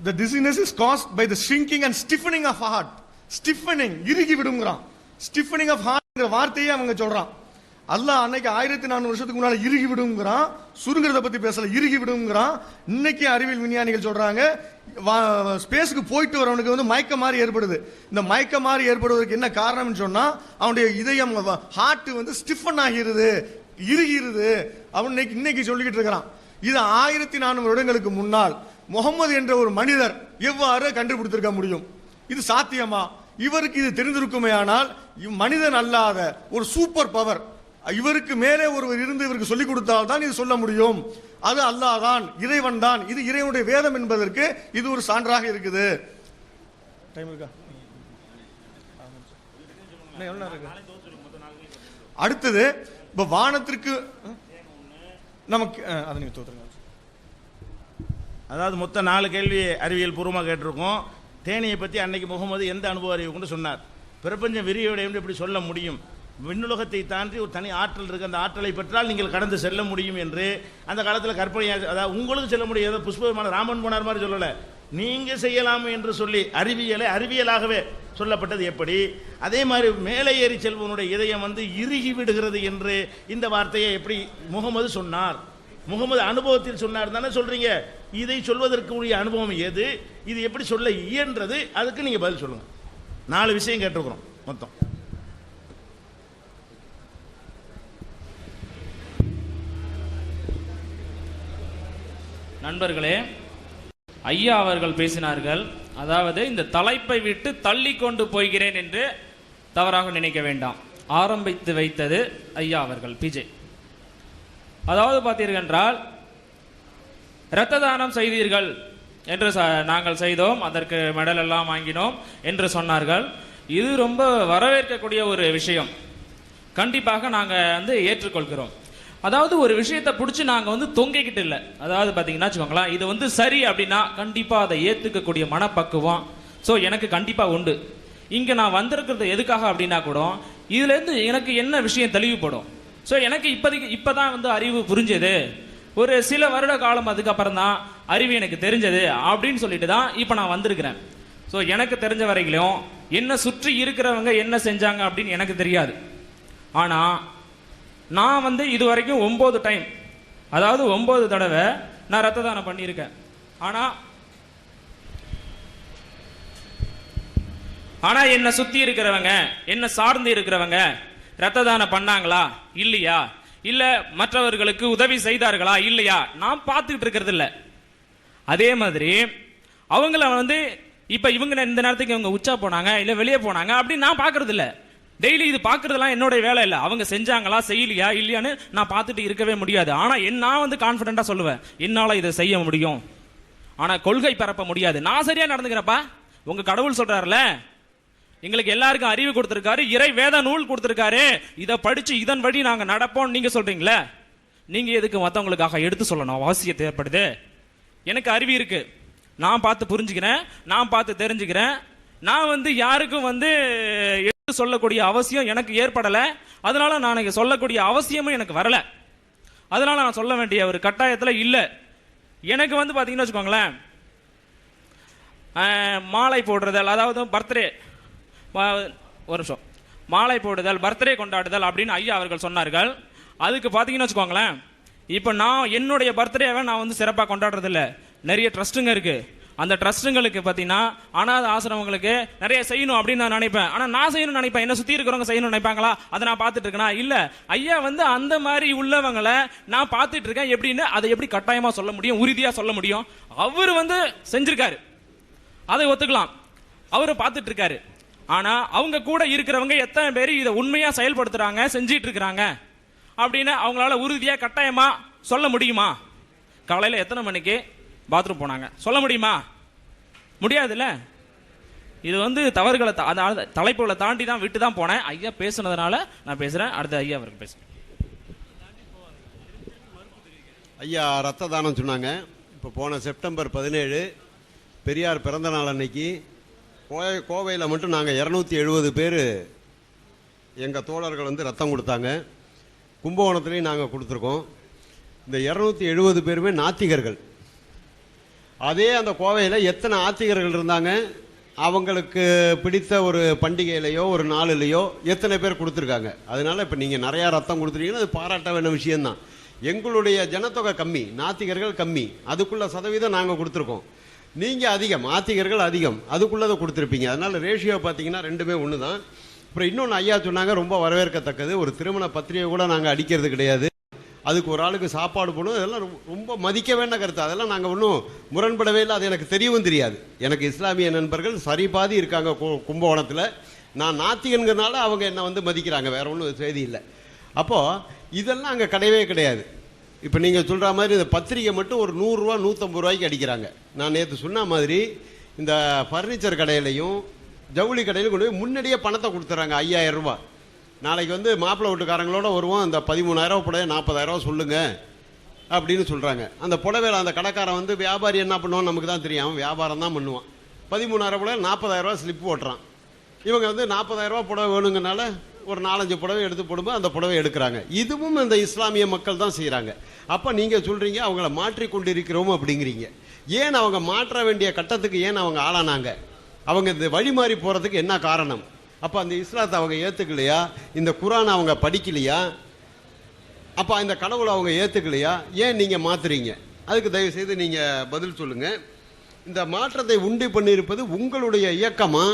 the dizziness is caused by the shrinking and stiffening of heart. Stiffening இறுகி விடும்ங்கறான். stiffening of heart என்ற வார்த்தையை அவங்க சொல்றான். அல்லாஹ் அன்னைக்கு 1400 வருஷத்துக்கு முன்னால இறுகி விடும்ங்கறான். சுருங்குறத பத்தி பேசல, இறுகி விடும்ங்கறான். இன்னைக்கு அறிவியல் விஞ்ஞானிகள் சொல்றாங்க ஸ்பேஸ்க்கு போயிட்டு வரவனுக்கு மயக்க மாதிரி ஏற்படுது. இந்த மயக்க மாதிரி ஏற்படுவதற்கு என்ன காரணம்னு சொன்னா அவனுடைய இதயம் ஹார்ட் ஸ்டிஃபன் ஆகிறது, இறுகிறது. அவன் இன்னைக்கு சொல்லிக்கிட்டு இருக்கிறான். இது 1400 வருடங்களுக்கு முன்னால் முகமது என்ற ஒரு மனிதர் எவ்வாறு கண்டுபிடித்திருக்க முடியும்? இது சாத்தியமா? இவருக்கு இது தெரிந்திருக்குமே ஆனால் மனிதன் அல்லாத ஒரு சூப்பர் பவர் இவருக்கு மேலே ஒருவர் இருந்து இவருக்கு சொல்லிக் கொடுத்தால் தான் இது சொல்ல முடியும். அது அல்லாஹ் தான், இறைவன் தான். இது இறைவனுடைய வேதம் என்பதற்கு இது ஒரு சான்றாக இருக்குது. டைம் இருக்கா? அடுத்தது இப்ப வானத்திற்கு நமக்கு அதை நீங்க தோத்துருங்க. அதாவது மொத்தம் 4 கேள்வி அறிவியல் பூர்வமாக கேட்டிருக்கோம். தேனியை பற்றி அன்னைக்கு முகமது எந்த அனுபவ அறிவு கொண்டு சொன்னார்? பிரபஞ்சம் விரிவடைய எப்படி சொல்ல முடியும்? விண்ணுலகத்தை தாண்டி ஒரு தனி ஆற்றல் இருக்கு, அந்த ஆற்றலை பெற்றால் நீங்கள் கடந்து செல்ல முடியும் என்று அந்த காலத்தில் கற்பனையாக, அதாவது உங்களுக்கு செல்ல முடியாத புஷ்பமான ராமன் போனார் மாதிரி சொல்லலை, நீங்க செய்யலாம் என்று சொல்லி அறிவியலாகவே சொல்லப்பட்டது எப்படி? அதே மாதிரி மேலே ஏறி செல்வனுடைய இதயம் இறுகி விடுகிறது என்று இந்த வார்த்தையை எப்படி முகமது சொன்னார்? முகமது அனுபவத்தில் சொன்னார் தானே சொல்றீங்க. இதை சொல்வதற்கு உரிய அனுபவம் எது? இது எப்படி சொல்ல இயன்றது? அதுக்கு நீங்க பதில் சொல்லுங்க. 4 விஷயம் கேட்டிருக்கிறோம் மொத்தம். நண்பர்களே, ஐயா அவர்கள் பேசினார்கள். அதாவது இந்த தலைப்பை விட்டு தள்ளி கொண்டு போகிறேன் என்று தவறாக நினைக்க வேண்டாம். ஆரம்பித்து வைத்தது ஐயா அவர்கள், பிஜே. அதாவது பார்த்தீர்கள் என்றால் இரத்த தானம் செய்தீர்கள் என்று நாங்கள் செய்தோம், அதற்கு மெடல் எல்லாம் வாங்கினோம் என்று சொன்னார்கள். இது ரொம்ப வரவேற்கக்கூடிய ஒரு விஷயம். கண்டிப்பாக நாங்கள் ஏற்றுக்கொள்கிறோம். அதாவது ஒரு விஷயத்தை பிடிச்சி நாங்கள் தொங்கிக்கிட்டு இல்லை. அதாவது பார்த்தீங்கன்னா வச்சுக்கோங்களேன், இது சரி அப்படின்னா கண்டிப்பாக அதை ஏற்றுக்கக்கூடிய மனப்பக்குவம் ஸோ எனக்கு கண்டிப்பாக உண்டு. இங்கே நான் வந்திருக்கிறது எதுக்காக அப்படின்னா கூட இதுலேருந்து எனக்கு என்ன விஷயம் தெளிவுபடும். ஸோ எனக்கு இப்போ தான் வந்து அறிவு புரிஞ்சது, ஒரு சில வருட காலம் அதுக்கப்புறம் தான் அறிவு எனக்கு தெரிஞ்சது அப்படின்னு சொல்லிட்டு தான் இப்போ நான் வந்திருக்கிறேன். ஸோ எனக்கு தெரிஞ்ச வரைக்கும் என்ன சுற்றி இருக்கிறவங்க என்ன செஞ்சாங்க அப்படின்னு எனக்கு தெரியாது. ஆனால் நான் வந்து இது வரைக்கும் 9 டைம், அதாவது 9 தடவை நான் ரத்த தானம் பண்ணியிருக்கேன். ஆனால் என்னை சுற்றி இருக்கிறவங்க, என்னை சார்ந்து இருக்கிறவங்க ரத்த தானம் பண்ணாங்களா இல்லையா, இல்லை மற்றவர்களுக்கு உதவி செய்தார்களா இல்லையா, நான் பார்த்துக்கிட்டு இருக்கிறது இல்லை. அதே மாதிரி அவங்கள வந்து இப்போ இவங்க இந்த நேரத்துக்கு இவங்க உச்சா போனாங்க இல்லை வெளியே போனாங்க அப்படின்னு நான் பார்க்கறது இல்லை. டெய்லி இது பார்க்கறதுலாம் என்னுடைய வேலை இல்லை. அவங்க செஞ்சாங்களா செய்யலையா இல்லையான்னு நான் பார்த்துட்டு இருக்கவே முடியாது. ஆனால் நான் வந்து கான்ஃபிடென்ட்டாக சொல்லுவேன், என்னால் இதை செய்ய முடியும். ஆனால் கொள்கை பரப்ப முடியாது. நான் சரியாக நடந்துக்கிறப்பா, உங்கள் கடவுள் சொல்கிறாருல, எங்களுக்கு எல்லாருக்கும் அறிவு கொடுத்துருக்காரு, இறை வேத நூல் கொடுத்துருக்காரு, இதை படித்து இதன் வழி நாங்கள் நடப்போம். நீங்கள் சொல்கிறீங்களே, நீங்கள் எதுக்கு மற்றவங்களுக்காக எடுத்து சொல்லணும் அவசியத்தை ஏற்படுது? எனக்கு அறிவு இருக்கு, நான் பார்த்து புரிஞ்சுக்கிறேன், நான் பார்த்து தெரிஞ்சுக்கிறேன். நான் வந்து யாருக்கும் வந்து எடுத்து சொல்லக்கூடிய அவசியம் எனக்கு ஏற்படலை. அதனால நான் சொல்லக்கூடிய அவசியமும் எனக்கு வரல. அதனால நான் சொல்ல வேண்டிய ஒரு கட்டாயத்தில் இல்லை. எனக்கு வந்து பார்த்தீங்கன்னு வச்சுக்கோங்களேன், மாலை போடுறதல், அதாவது பர்த்டே, ஒரு நிமிஷம், மாலை போடுதல், பர்த்டே கொண்டாடுதல் அப்படின்னு ஐயா அவர்கள் சொன்னார்கள். அதுக்கு பார்த்தீங்கன்னு வச்சுக்கோங்களேன், இப்போ நான் என்னுடைய பர்த்டேவை நான் வந்து சிறப்பாக கொண்டாடுறதில்ல. நிறைய ட்ரஸ்ட்டுங்க இருக்கு. அந்த ட்ரஸ்ட்டுங்களுக்கு பார்த்தீங்கன்னா அனாதை ஆசிரமங்களுக்கு நிறைய செய்யணும் அப்படின்னு நான் நினைப்பேன். ஆனால் நான் செய்யணும்னு நினைப்பேன், என்ன சுற்றி இருக்கிறவங்க செய்யணும்னு நினைப்பாங்களா, அதை நான் பார்த்துட்டு இருக்கேனா? இல்லை. ஐயா வந்து அந்த மாதிரி உள்ளவங்களை நான் பார்த்துட்டு இருக்கேன். எப்படின்னு அதை எப்படி கட்டாயமாக சொல்ல முடியும், உறுதியாக சொல்ல முடியும்? அவர் வந்து செஞ்சிருக்காரு, அதை ஒத்துக்கலாம், அவர் பார்த்துட்டு இருக்காரு. ஆனால் அவங்க கூட இருக்கிறவங்க எத்தனை பேர் இதை உண்மையாக செயல்படுத்துறாங்க, செஞ்சிட்டு இருக்கிறாங்க அப்படின்னு அவங்களால உறுதியாக கட்டாயமாக சொல்ல முடியுமா? காலையில் எத்தனை மணிக்கு பாத்ரூம் போனாங்க சொல்ல முடியுமா? முடியாதுல்ல. இது வந்து தவறுகளை தலைப்புகளை தாண்டி தான் விட்டு தான் போனேன். ஐயா பேசுனதுனால நான் பேசுகிறேன். அடுத்த ஐயா அவருக்கு பேசுகிறேன். ஐயா ரத்த தானம் சொன்னாங்க. இப்போ போன செப்டம்பர் 17 பெரியார் பிறந்த நாள் அன்னைக்கு கோவையில் மட்டும் நாங்கள் 270 பேர் எங்கள் தோழர்கள் வந்து ரத்தம் கொடுத்தாங்க. கும்பகோணத்துலேயும் நாங்கள் கொடுத்துருக்கோம். இந்த 270 பேருமே நாத்திகர்கள். அதே அந்த கோவையில் எத்தனை ஆத்திகர்கள் இருந்தாங்க, அவங்களுக்கு பிடித்த ஒரு பண்டிகையிலையோ ஒரு நாளிலையோ எத்தனை பேர் கொடுத்துருக்காங்க. அதனால இப்போ நீங்கள் நிறையா ரத்தம் கொடுத்துருக்கீங்கன்னா அது பாராட்ட வேண்டிய விஷயம்தான். எங்களுடைய ஜனத்தொகை கம்மி, நாத்திகர்கள் கம்மி, அதுக்குள்ள சதவீதம் நாங்கள் கொடுத்துருக்கோம். நீங்கள் அதிகம், ஆத்திகர்கள் அதிகம், அதுக்குள்ளதை கொடுத்துருப்பீங்க. அதனால் ரேஷியோ பார்த்தீங்கன்னா ரெண்டுமே ஒன்று தான். அப்புறம் இன்னொன்று ஐயா சொன்னாங்க, ரொம்ப வரவேற்கத்தக்கது, ஒரு திருமண பத்திரிகை கூட நாங்கள் அடிக்கிறது கிடையாது. அதுக்கு ஒரு ஆளுக்கு சாப்பாடு போடணும், அதெல்லாம் ரொம்ப மதிக்க வேண்ட கருத்து. அதெல்லாம் நாங்கள் ஒன்றும் முரண்படவே இல்லை. அது எனக்கு தெரியவும் தெரியாது. எனக்கு இஸ்லாமிய நண்பர்கள் சரிபாதி இருக்காங்க கும்பகோணத்தில். நான் நாத்திகன்கிறனால அவங்க என்னை வந்து மதிக்கிறாங்க, வேற ஒன்றும் செய்தி இல்லை. அப்போது இதெல்லாம் அங்கே கிடையவே கிடையாது. இப்போ நீங்கள் சொல்கிற மாதிரி இந்த பத்திரிகை மட்டும் ஒரு 100 ரூபா 150 ரூபாய்க்கு அடிக்கிறாங்க. நான் நேற்று சொன்ன மாதிரி இந்த ஃபர்னிச்சர் கடையிலையும் ஜவுளி கடையிலும் கொண்டு போய் முன்னாடியே பணத்தை கொடுத்துட்றாங்க. 5000 ரூபா. நாளைக்கு வந்து மாப்பிள்ளை வீட்டுக்காரங்களோட வருவோம், அந்த 13000 புடவை 40000 சொல்லுங்க அப்படின்னு சொல்கிறாங்க. அந்த புடவையில் அந்த கடைக்காரன் வந்து வியாபாரி என்ன பண்ணுவான் நமக்கு தான் தெரியும், அவன் வியாபாரம் தான் பண்ணுவான். 13000 புடவை 40000 ஸ்லிப் ஓட்டுறான். இவங்க வந்து 40000 புடவை வேணுங்கனால ஒரு 4-5 புடவை எடுத்து போடும்போது அந்த புடவை எடுக்கிறாங்க. இதுவும் இந்த இஸ்லாமிய மக்கள் தான் செய்கிறாங்க. அப்போ நீங்கள் சொல்கிறீங்க அவங்கள மாற்றிக்கொண்டு இருக்கிறோம் அப்படிங்கிறீங்க. ஏன் அவங்க மாற்ற வேண்டிய கட்டத்துக்கு ஏன் அவங்க ஆளானாங்க? அவங்க இந்த வழி மாறி போகிறதுக்கு என்ன காரணம்? அப்போ அந்த இஸ்லாத்தை அவங்க ஏற்றுக்கலையா? இந்த குரானை அவங்க படிக்கலையா? அப்போ இந்த கடவுளை அவங்க ஏற்றுக்கலையா? ஏன் நீங்கள் மாற்றுறீங்க? அதுக்கு தயவுசெய்து நீங்கள் பதில் சொல்லுங்கள். இந்த மாற்றத்தை உண்டு பண்ணியிருப்பது உங்களுடைய இயக்கமா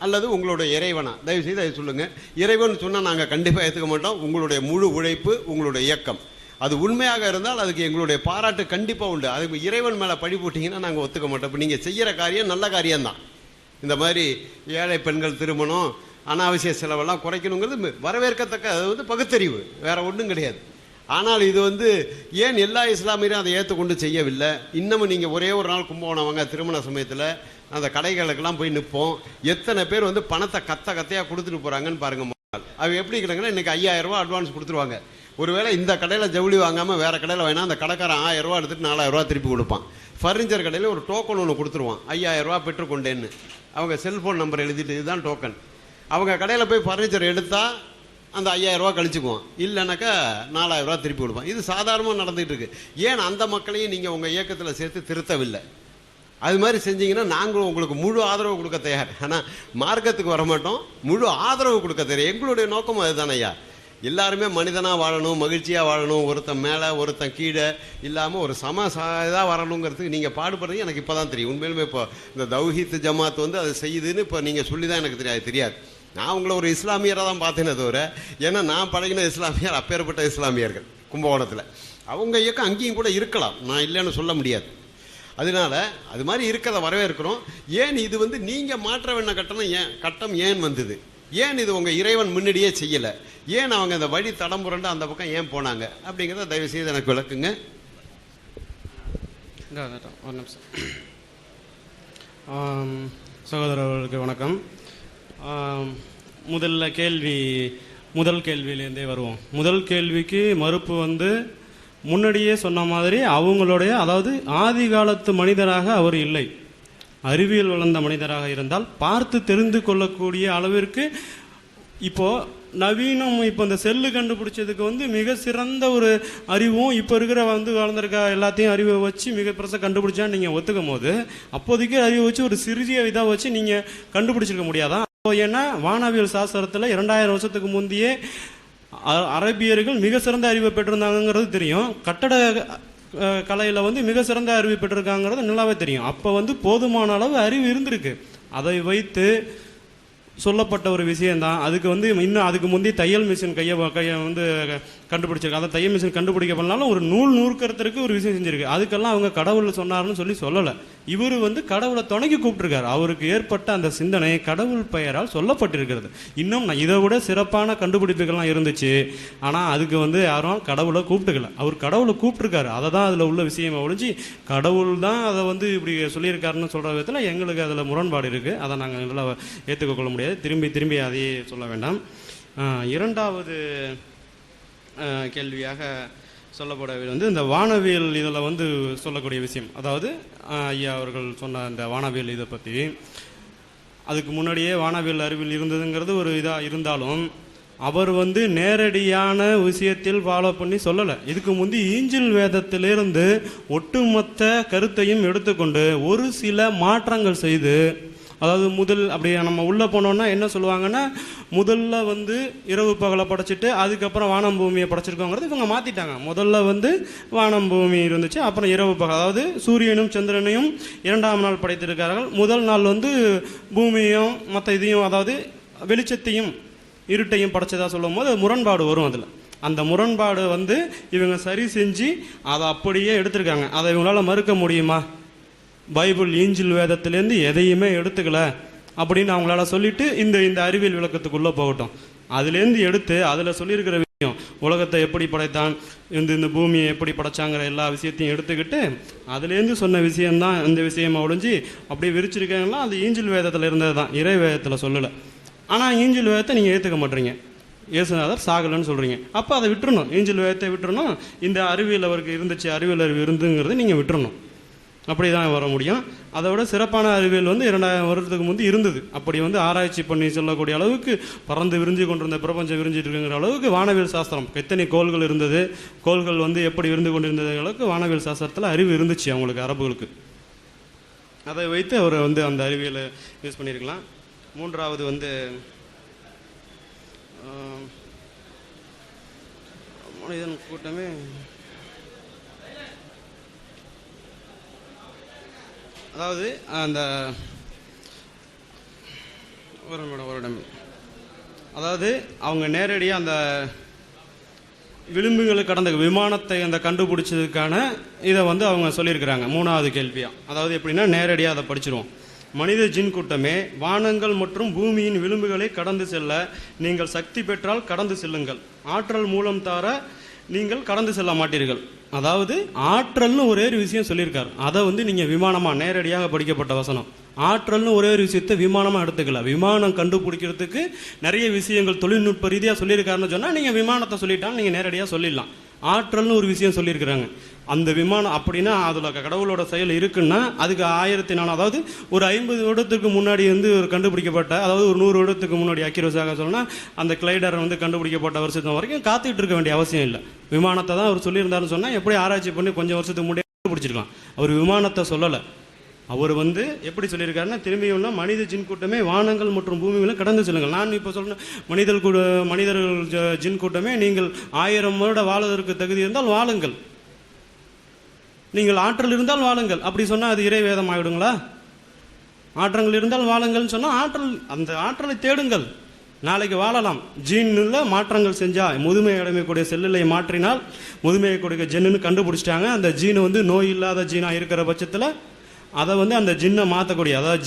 அல்லது உங்களுடைய இறைவனா? தயவுசெய்து அதை சொல்லுங்கள். இறைவன் சொன்னால் நாங்கள் கண்டிப்பாக ஏற்றுக்க மாட்டோம். உங்களுடைய முழு உழைப்பு, உங்களுடைய இயக்கம் அது உண்மையாக இருந்தால் அதுக்கு எங்களுடைய பாராட்டு கண்டிப்பாக உண்டு. அதுக்கு இறைவன் மேலே பழி போட்டிங்கன்னா நாங்கள் ஒத்துக்க மாட்டோம். இப்போ நீங்கள் செய்கிற காரியம் நல்ல காரியம்தான். இந்த மாதிரி ஏழை பெண்கள் திருமணம், அனாவசிய செலவெல்லாம் குறைக்கணுங்கிறது வரவேற்கத்தக்க, அது வந்து பகுத்தறிவு, வேற ஒன்றும் கிடையாது. ஆனால் இது வந்து ஏன் எல்லா இஸ்லாமியரும் அதை ஏற்றுக்கொண்டு செய்யவில்லை? இன்னமும் நீங்கள் ஒரே ஒரு நாள் கும்பகோணம் வாங்க, திருமண சமயத்தில் அந்த கடைகளுக்கெல்லாம் போய் நிற்போம். எத்தனை பேர் வந்து பணத்தை கத்தையாக கொடுத்துட்டு போகிறாங்கன்னு பாருங்கள். அவங்க எப்படி இருக்கிறாங்கன்னா இன்றைக்கி 5000 ரூபா அட்வான்ஸ் கொடுத்துருவாங்க. ஒருவேளை இந்த கடையில் ஜவுளி வாங்காமல் வேறு கடையில் வேணா அந்த கடைக்காரன் 1000 ரூபா எடுத்துட்டு 4000 ரூபா திருப்பி கொடுப்பான். ஃபர்னிச்சர் கடையில் ஒரு டோக்கன் ஒன்று கொடுத்துருவான், 5000 ரூபா பெற்றுக்கொண்டேன்னு. அவங்க செல்ஃபோன் நம்பர் எழுதிட்டு இதுதான் டோக்கன். அவங்க கடையில் போய் ஃபர்னிச்சர் எடுத்தால் அந்த 5000 ரூபா கழிச்சுக்குவோம், இல்லைனாக்கா 4000 ரூபா திருப்பி கொடுப்பான். இது சாதாரணமாக நடந்துகிட்டு இருக்கு. ஏன் அந்த மக்களையும் நீங்கள் உங்கள் இயக்கத்தில் சேர்த்து திருத்தவில்லை? அது மாதிரி செஞ்சீங்கன்னா நாங்களும் உங்களுக்கு முழு ஆதரவு கொடுக்க தயார். ஆனால் மார்க்கத்துக்கு வரமாட்டோம், முழு ஆதரவு கொடுக்க தயார். எங்களுடைய நோக்கம் அதுதானே ஐயா. எல்லாருமே மனிதனாக வாழணும், மகிழ்ச்சியாக வாழணும், ஒருத்தன் மேலே ஒருத்தன் கீழே இல்லாமல் ஒரு இதாக வரணுங்கிறதுக்கு நீங்கள் பாடுபடுறது எனக்கு இப்போ தான் தெரியும். உண்மையிலுமே இப்போ இந்த தௌஹீத் ஜமாத் வந்து அதை செய்யுதுன்னு இப்போ நீங்கள் சொல்லி தான் எனக்கு தெரியாது. நான் உங்களை ஒரு இஸ்லாமியராக தான் பார்த்தேனே தவிர, ஏன்னா நான் பழகின இஸ்லாமியர் அப்பேற்பட்ட இஸ்லாமியர்கள் கும்பகோணத்தில். அவங்க இயக்கம் அங்கேயும் கூட இருக்கலாம், நான் இல்லைன்னு சொல்ல முடியாது. அதனால அது மாதிரி இருக்கிறத வரவேற்கிறோம். ஏன் இது வந்து நீங்கள் மாற்ற வேண்ட கட்டம் ஏன் வந்தது? ஏன் இது உங்கள் இறைவன் முன்னாடியே செய்யலை? ஏன் அவங்க அந்த வழி தடம் புரண்டு அந்த பக்கம் ஏன் போனாங்க அப்படிங்கிறத தயவு செய்து எனக்கு விளக்குங்க. ஒரு நிமிஷம். சகோதரர்களுக்கு வணக்கம். முதல் கேள்வியிலேருந்தே வருவோம். முதல் கேள்விக்கு மறுப்பு வந்து முன்னாடியே சொன்ன மாதிரி அவங்களுடைய, அதாவது ஆதி காலத்து மனிதராக அவர் இல்லை, அறிவியல் வளர்ந்த மனிதராக இருந்தால் பார்த்து தெரிந்து கொள்ளக்கூடிய அளவிற்கு இப்போ நவீனம், இப்போ இந்த செல்லு கண்டுபிடிச்சதுக்கு வந்து மிக சிறந்த ஒரு அறிவும் இப்போ இருக்கிற வந்து வளர்ந்துருக்க எல்லாத்தையும் அறிவை வச்சு மிக பெருசாக கண்டுபிடிச்சான்னு நீங்கள் ஒத்துக்கும் போது, அப்போதைக்கு அறிவை வச்சு ஒரு சிறிய இதாக வச்சு நீங்கள் கண்டுபிடிச்சிருக்க முடியாதான்? ஏன்னா வானவியல் சாஸ்திரத்தில் 2000 வருஷத்துக்கு முந்தையே அரபியர்கள் மிக சிறந்த அறிவை பெற்றிருந்தாங்கிறது தெரியும். கட்டட கலையில் வந்து மிக சிறந்த அறிவு பெற்றிருக்காங்கிறது நல்லாவே தெரியும். அப்போ வந்து போதுமான அளவு அறிவு இருந்திருக்கு. அதை வைத்து சொல்லப்பட்ட ஒரு விஷயந்தான். அதுக்கு வந்து இன்னும் அதுக்கு முந்தைய தையல் மிஷின் கையை வந்து கண்டுபிடிச்சிருக்கு. அதை தையல் மிஷின் கண்டுபிடிக்கப்படனாலும் ஒரு நூல் நூற்கிறதுக்கு ஒரு விஷயம் செஞ்சிருக்கு. அதுக்கெல்லாம் அவங்க கடவுள் சொன்னார்னு சொல்லலை. இவர் வந்து கடவுளை துணைக்கு கூப்பிட்டுருக்காரு. அவருக்கு ஏற்பட்ட அந்த சிந்தனை கடவுள் பெயரால் சொல்லப்பட்டிருக்கிறது. இன்னும் இதை விட சிறப்பான கண்டுபிடிப்புகள்லாம் இருந்துச்சு. ஆனால் அதுக்கு வந்து யாரும் கடவுளை கூப்பிட்டுக்கல. அவர் கடவுளை கூப்பிட்டுருக்காரு. அதை தான் அதில் உள்ள விஷயமா ஒழிஞ்சு கடவுள் தான் அதை வந்து இப்படி சொல்லியிருக்காருன்னு சொல்கிற விதத்தில் எங்களுக்கு அதில் முரண்பாடு இருக்குது. அதை நாங்கள் எங்களால் ஏற்றுக்கொள்ள முடியாது. திரும்பி அதையே சொல்ல வேண்டாம். இரண்டாவது கேள்வியாக சொல்லப்படவில்லை வந்து இந்த வானவியல் இதில் வந்து சொல்லக்கூடிய விஷயம், அதாவது ஐயா அவர்கள் சொன்ன இந்த வானவியல் இதை பற்றி, அதுக்கு முன்னாடியே வானவியல் அறிவியல் இருந்ததுங்கிறது ஒரு இதாக இருந்தாலும் அவர் வந்து நேரடியான விஷயத்தில் ஃபாலோ பண்ணி சொல்லலை. இதுக்கு முந்தி ஈஞ்சில் வேதத்திலிருந்து ஒட்டுமொத்த கருத்தையும் எடுத்துக்கொண்டு ஒரு சில மாற்றங்கள் செய்து, அதாவது முதல் அப்படி நம்ம உள்ளே போனோன்னா என்ன சொல்லுவாங்கன்னா, முதல்ல வந்து இரவு பகலை படைச்சிட்டு அதுக்கப்புறம் வானம் பூமியை படைச்சிருக்கோங்கிறது இவங்க மாற்றிட்டாங்க. முதல்ல வந்து வானம் பூமி இருந்துச்சு, அப்புறம் இரவு பகல், அதாவது சூரியனும் சந்திரனையும் 2ஆம் நாள் படைத்திருக்கார்கள். முதல் நாள் வந்து பூமியையும் மற்ற இதையும், அதாவது வெளிச்சத்தையும் இருட்டையும் படைச்சதாக சொல்லும் போது முரண்பாடு வரும். அதில் அந்த முரண்பாடு வந்து இவங்க சரி செஞ்சு அதை அப்படியே எடுத்திருக்காங்க. அதை இவங்களால் மறுக்க முடியுமா? பைபிள் ஈஞ்சில் வேதத்திலேருந்து எதையுமே எடுத்துக்கல அப்படின்னு அவங்களால சொல்லிட்டு இந்த அறிவியல் விளக்கத்துக்குள்ளே போகட்டும். அதுலேருந்து எடுத்து அதில் சொல்லியிருக்கிற விஷயம், உலகத்தை எப்படி படைத்தான், இந்த பூமியை எப்படி படைச்சாங்கிற எல்லா விஷயத்தையும் எடுத்துக்கிட்டு அதுலேருந்து சொன்ன விஷயந்தான் இந்த விஷயமா ஒழிஞ்சு அப்படியே விரிச்சிருக்காங்களா, அது ஈஞ்சில் வேதத்தில் இருந்தது தான், இறை வேதத்தில் சொல்லலை. ஆனால் ஈஞ்சில் வேதத்தை நீங்கள் ஏற்றுக்க மாட்டீங்க, இயேசுநாதர் சாகலன்னு சொல்கிறீங்க. அப்போ அதை விட்டுறணும், ஈஞ்சில் வேதத்தை விட்டுறணும். இந்த அறிவியல் அவருக்கு இருந்துச்சு, அறிவியல் அறிவு இருந்துங்கிறது நீங்கள் விட்டுறணும். அப்படி தான் வர முடியும். அதை விட சிறப்பான அறிவியல் வந்து 2000 வருடத்துக்கு முந்தி இருந்தது. அப்படி வந்து ஆராய்ச்சி பண்ணி சொல்லக்கூடிய அளவுக்கு பறந்து விரிஞ்சு கொண்டிருந்த பிரபஞ்சம் விரிஞ்சிட்டு இருக்குங்கிற அளவுக்கு வானவியல் சாஸ்திரம், எத்தனை கோள்கள் இருந்தது, கோள்கள் வந்து எப்படி இருந்து கொண்டிருந்தது அளவுக்கு வானவியல் சாஸ்திரத்தில் அறிவு இருந்துச்சு அவங்களுக்கு, அரபுகளுக்கு. அதை வைத்து அவர் வந்து அந்த அறிவியலை யூஸ் பண்ணியிருக்கலாம். மூன்றாவது வந்து மனிதன் கூட்டமே அதாவது அந்த அதாவது அவங்க நேரடியாக அந்த விளிம்புகளை கடந்த விமானத்தை அந்த கண்டுபிடிச்சதுக்கான இதை வந்து அவங்க சொல்லியிருக்கிறாங்க 3வது கேள்வியாக. அதாவது எப்படின்னா நேரடியாக அதை படிச்சிருவோம். மனித ஜின் கூட்டமே, வானங்கள் மற்றும் பூமியின் விளிம்புகளை கடந்து செல்ல நீங்கள் சக்தி பெற்றால் கடந்து செல்லுங்கள், ஆற்றல் மூலம் தார நீங்கள் கடந்து செல்ல மாட்டீர்கள். அதாவது ஆற்றல்னு ஒரே ஒரு விஷயம் சொல்லியிருக்காரு. அதை வந்து நீங்க விமானமா நேரடியாக படிக்கப்பட்ட வசனம். ஆற்றல்னு ஒரே ஒரு விஷயத்தை விமானமா எடுத்துக்கல. விமானம் கண்டுபிடிக்கிறதுக்கு நிறைய விஷயங்கள் தொழில்நுட்ப ரீதியா சொல்லியிருக்காருன்னு சொன்னா நீங்க விமானத்தை சொல்லிட்டாலும் நீங்க நேரடியா சொல்லிடலாம். ஆற்றல்னு ஒரு விஷயம் சொல்லியிருக்கிறாங்க. அந்த விமானம் அப்படின்னா அதில் கடவுளோட செயல் இருக்குன்னா அதுக்கு 1400 அதாவது ஒரு 50 வருடத்துக்கு முன்னாடி வந்து ஒரு கண்டுபிடிக்கப்பட்ட, அதாவது ஒரு 100 வருடத்துக்கு முன்னாடி அக்யூரஸாக சொன்னால் அந்த கிளைடர் வந்து கண்டுபிடிக்கப்பட்ட வருஷத்து வரைக்கும் காத்துக்கிட்டு இருக்க வேண்டிய அவசியம் இல்லை. விமானத்தை தான் அவர் சொல்லியிருந்தாருன்னு சொன்னால் எப்படி ஆராய்ச்சி பண்ணி கொஞ்சம் வருஷத்துக்கு முன்னாடி கண்டுபிடிச்சிருக்கலாம். அவர் விமானத்தை சொல்லலை. அவர் வந்து எப்படி சொல்லியிருக்காருன்னா திரும்பியும்னா மனித ஜின் கூட்டமே வானங்கள் மற்றும் பூமியில கடந்து செல்லுங்கள். நான் இப்போ சொல்றேன் மனிதர்கள் ஜின் கூட்டமே நீங்கள் 1000 வருடம் வாழுவதற்கு தகுதி இருந்தால் வாழுங்கள், நீங்கள் ஆற்றல் இருந்தால் வாழுங்கள். அப்படி சொன்னால் அது இறை வேதம் ஆகிடுங்களா? ஆற்றல் இருந்தால் வாழுங்கள்னு சொன்னால் ஆற்றல், அந்த ஆற்றலை தேடுங்கள், நாளைக்கு வாழலாம். ஜீனில் மாற்றங்கள் செஞ்சால் முதுமை அடையக்கூடிய செல்லுகளை மாற்றினால் முதுமையை கொடுக்க ஜென்னு கண்டுபிடிச்சிட்டாங்க. அந்த ஜீனு வந்து நோய் இல்லாத ஜீனாக இருக்கிற பட்சத்தில் அதை வந்து அந்த ஜின்னை மாற்றக்கூடிய, அதாவது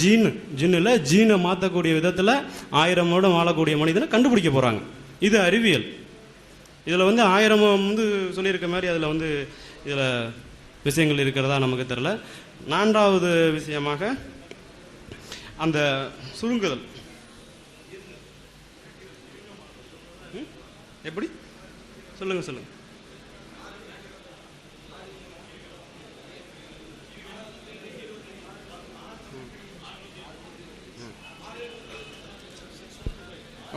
ஜின்னில் ஜீனை மாற்றக்கூடிய விதத்தில் 1000 வருடம் வாழக்கூடிய மனிதனை கண்டுபிடிக்க போகிறாங்க. இது அறிவியல். இதில் வந்து 1000 வந்து சொல்லியிருக்க மாதிரி அதில் வந்து இதில் விஷயங்கள் இருக்கிறதா நமக்கு தெரியல. 4வது விஷயமாக அந்த சுருங்குதல் எப்படி சொல்லுங்க.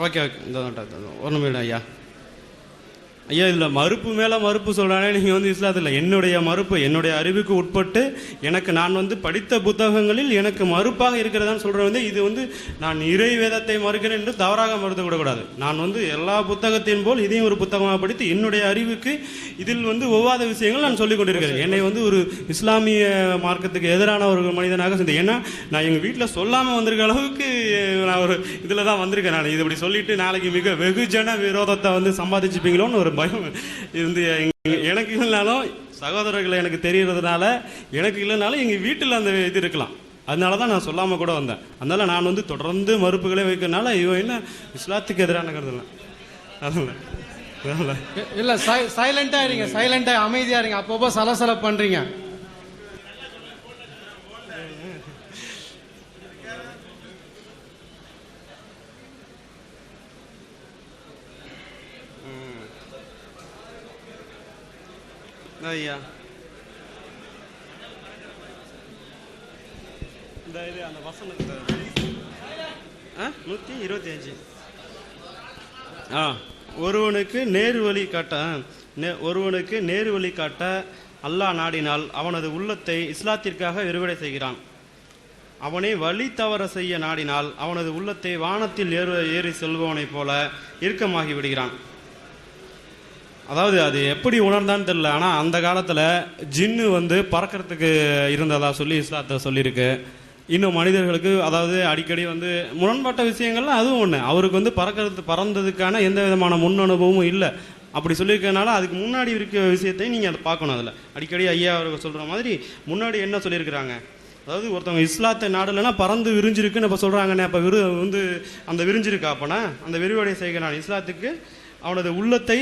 ஓகே இந்த ஒரு நிமிடம் ஐயா. இதில் மறுப்பு மேலே மறுப்பு சொல்கிறானே நீங்கள் வந்து இஸ்லாத்தில் என்னுடைய மறுப்பு என்னுடைய அறிவுக்கு உட்பட்டு எனக்கு நான் வந்து படித்த புத்தகங்களில் எனக்கு மறுப்பாக இருக்கிறதான்னு சொல்கிறேன். வந்து இது வந்து நான் இறை வேதத்தை மறுக்கிறேன் என்று தவறாக மறுத்து விடக்கூடாது. நான் வந்து எல்லா புத்தகத்தின் போல் இதையும் ஒரு புத்தகமாக படித்து என்னுடைய அறிவுக்கு இதில் வந்து ஒவ்வாத விஷயங்கள் நான் சொல்லிக் கொண்டிருக்கிறேன். என்னை வந்து ஒரு இஸ்லாமிய மார்க்கத்துக்கு எதிரான ஒரு மனிதனாக செஞ்சேன். ஏன்னா நான் எங்கள் வீட்டில் சொல்லாமல் வந்திருக்க அளவுக்கு நான் ஒரு இதில் தான் வந்திருக்கேன். நான் இது இப்படி சொல்லிட்டு நாளைக்கு மிக வெகுஜன விரோதத்தை வந்து சம்பாதிச்சுப்பீங்களோன்னு ஒரு பயம் இருந்து எனக்கு இல்லைனாலும் சகோதரர்களை எனக்கு தெரியறதுனால எனக்கு இல்லைனாலும் எங்கள் வீட்டில் அந்த இது இருக்கலாம். அதனால தான் நான் சொல்லாமல் கூட வந்தேன். அதனால நான் வந்து தொடர்ந்து மறுப்புகளே வைக்கிறதுனால இவன் என்ன இஸ்லாத்துக்கு எதிரான கருதுல அதனால இல்லை சைலண்டாக இருங்க, சைலண்டாக அமைதியாக இருங்க. அப்பப்போ சலசல பண்ணுறீங்க. ஐயா இந்த இது அந்த வசனத்தை 125 ஒருவனுக்கு நேரு வழி காட்ட அல்லாஹ் நாடினால் அவனது உள்ளத்தை இஸ்லாத்திற்காக விரிவடை செய்கிறான். அவனை வழி தவற செய்ய நாடினால் அவனது உள்ளத்தை வானத்தில் ஏறி செல்பவனைப் போல இறுக்கமாகி விடுகிறான். அதாவது அது எப்படி உணர்ந்தான்னு தெரியல. ஆனால் அந்த காலத்தில் ஜின்னு வந்து பறக்கிறதுக்கு இருந்ததா சொல்லி இஸ்லாத்தை சொல்லியிருக்கு. இன்னும் மனிதர்களுக்கு அதாவது அடிக்கடி வந்து முரண்பட்ட விஷயங்கள்லாம் அதுவும் ஒன்று. அவருக்கு வந்து பறந்ததுக்கான எந்த விதமான முன் அனுபவமும் இல்லை. அப்படி சொல்லியிருக்கனால அதுக்கு முன்னாடி இருக்க விஷயத்தையும் நீங்கள் அதை பார்க்கணும். அதில் அடிக்கடி ஐயா அவர்கள் சொல்கிற மாதிரி முன்னாடி என்ன சொல்லியிருக்கிறாங்க, அதாவது ஒருத்தவங்க இஸ்லாத்தை நாடுலன்னா பறந்து விரிஞ்சிருக்குன்னு இப்போ சொல்கிறாங்கண்ணே. அப்போ வந்து அந்த விரிஞ்சிருக்கா அப்போனா அந்த விரிவடை செய்கிறான் இஸ்லாத்துக்கு அவனது உள்ளத்தை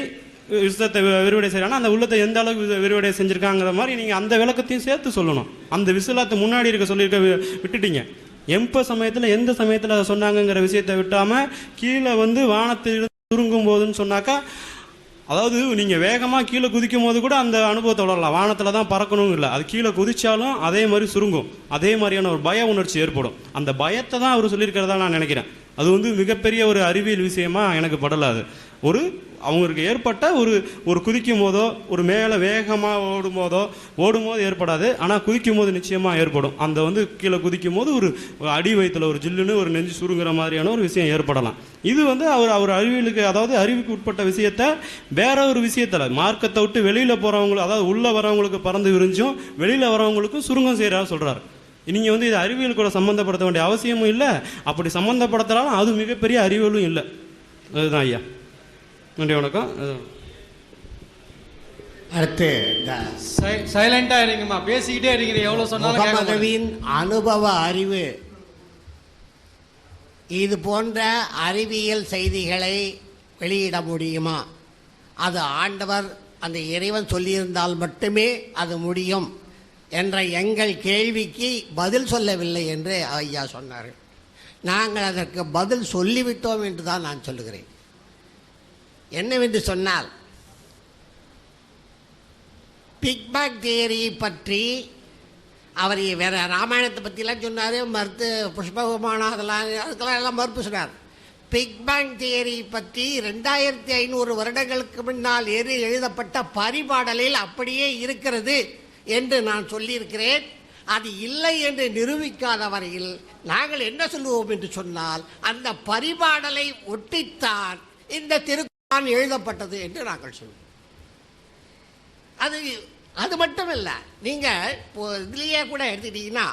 இஸ்லாத்தை விரிவடை செய்கிறான்னா அந்த உள்ளத்தை எந்த அளவுக்கு விரிவடை செஞ்சுருக்காங்கிற மாதிரி நீங்கள் அந்த விளக்கத்தையும் சேர்த்து சொல்லணும். அந்த விசுலாத்தை முன்னாடி இருக்க சொல்லியிருக்க விட்டுட்டீங்க. எந்த சமயத்தில் அதை சொன்னாங்கங்கிற விஷயத்தை விட்டாமல் கீழே வந்து வானத்தில் சுருங்கும் போதுன்னு சொன்னாக்கா, அதாவது நீங்கள் வேகமாக கீழே குதிக்கும் போது கூட அந்த அனுபவத்தை வளரலாம். வானத்தில் தான் பறக்கணும் இல்லை, அது கீழே குதிச்சாலும் அதே மாதிரி சுருங்கும். அதே மாதிரியான ஒரு பய உணர்ச்சி ஏற்படும். அந்த பயத்தை தான் அவர் சொல்லியிருக்கிறதா நான் நினைக்கிறேன். அது வந்து மிகப்பெரிய ஒரு அறிவியல் விஷயமா எனக்கு படலாது. அவங்களுக்கு ஏற்பட்ட ஒரு குதிக்கும் போதோ ஒரு மேலே வேகமாக ஓடும்போது ஏற்படாது. ஆனால் குதிக்கும் போது நிச்சயமாக ஏற்படும். அந்த வந்து கீழே குதிக்கும் போது ஒரு அடி வயிற்றுல ஒரு ஜில்லுன்னு ஒரு நெஞ்சு சுருங்குற மாதிரியான ஒரு விஷயம் ஏற்படலாம். இது வந்து அவர் அறிவியலுக்கு, அதாவது அறிவுக்கு உட்பட்ட விஷயத்த வேற ஒரு விஷயத்தில் மார்க்கத்தை விட்டு வெளியில் போகிறவங்களுக்கு, அதாவது உள்ளே வரவங்களுக்கு பறந்து விரிஞ்சும் வெளியில் வரவங்களுக்கும் சுருங்கம் செய்கிறா சொல்கிறார். நீங்கள் வந்து இது அறிவியல் கூட சம்மந்தப்படுத்த வேண்டிய அவசியமும் இல்லை. அப்படி சம்மந்தப்படுத்தினாலும் அது மிகப்பெரிய அறிவியலும் இல்லை. அதுதான் ஐயா. நன்றி, வணக்கம். அடுத்து சைலண்டா இருங்கம்மா, பேசிக்கிட்டே இருக்கீங்க. எவ்வளவு சொன்னாலும் முகமதுவின் அனுபவ அறிவு இது போன்ற அறிவியல் செய்திகளை வெளியிட முடியுமா? அது ஆண்டவர் அந்த இறைவன் சொல்லியிருந்தால் மட்டுமே அது முடியும் என்ற எங்கள் கேள்விக்கு பதில் சொல்லவில்லை என்று ஐயா சொன்னார்கள். நாங்கள் அதற்கு பதில் சொல்லிவிட்டோம் என்று தான் நான் சொல்லுகிறேன். என்னவென்று சொன்னால், பிக் பேங் தியரி பற்றி அவர் வேற ராமாயணத்தை பற்றிலாம் சொன்னார், மறுத்து புஷ்பகுமானம் அதுக்கெல்லாம் எல்லாம் மறுப்பு சொன்னார். பிக் பேங் தியரி பற்றி 2500 வருடங்களுக்கு முன்னால் எழுதப்பட்ட பரிபாடலில் அப்படியே இருக்கிறது என்று நான் சொல்லியிருக்கிறேன். அது இல்லை என்று நிரூபிக்காத வரையில் நாங்கள் என்ன சொல்லுவோம் என்று சொன்னால், அந்த பரிபாடலை ஒட்டித்தான் இந்த திருக்குர்ஆன் எழுதப்பட்டது என்று நாங்கள் சொல்லுவோம். அது மட்டுமல்ல, நீங்கள் இதுலேயே கூட எடுத்துக்கிட்டீங்கன்னா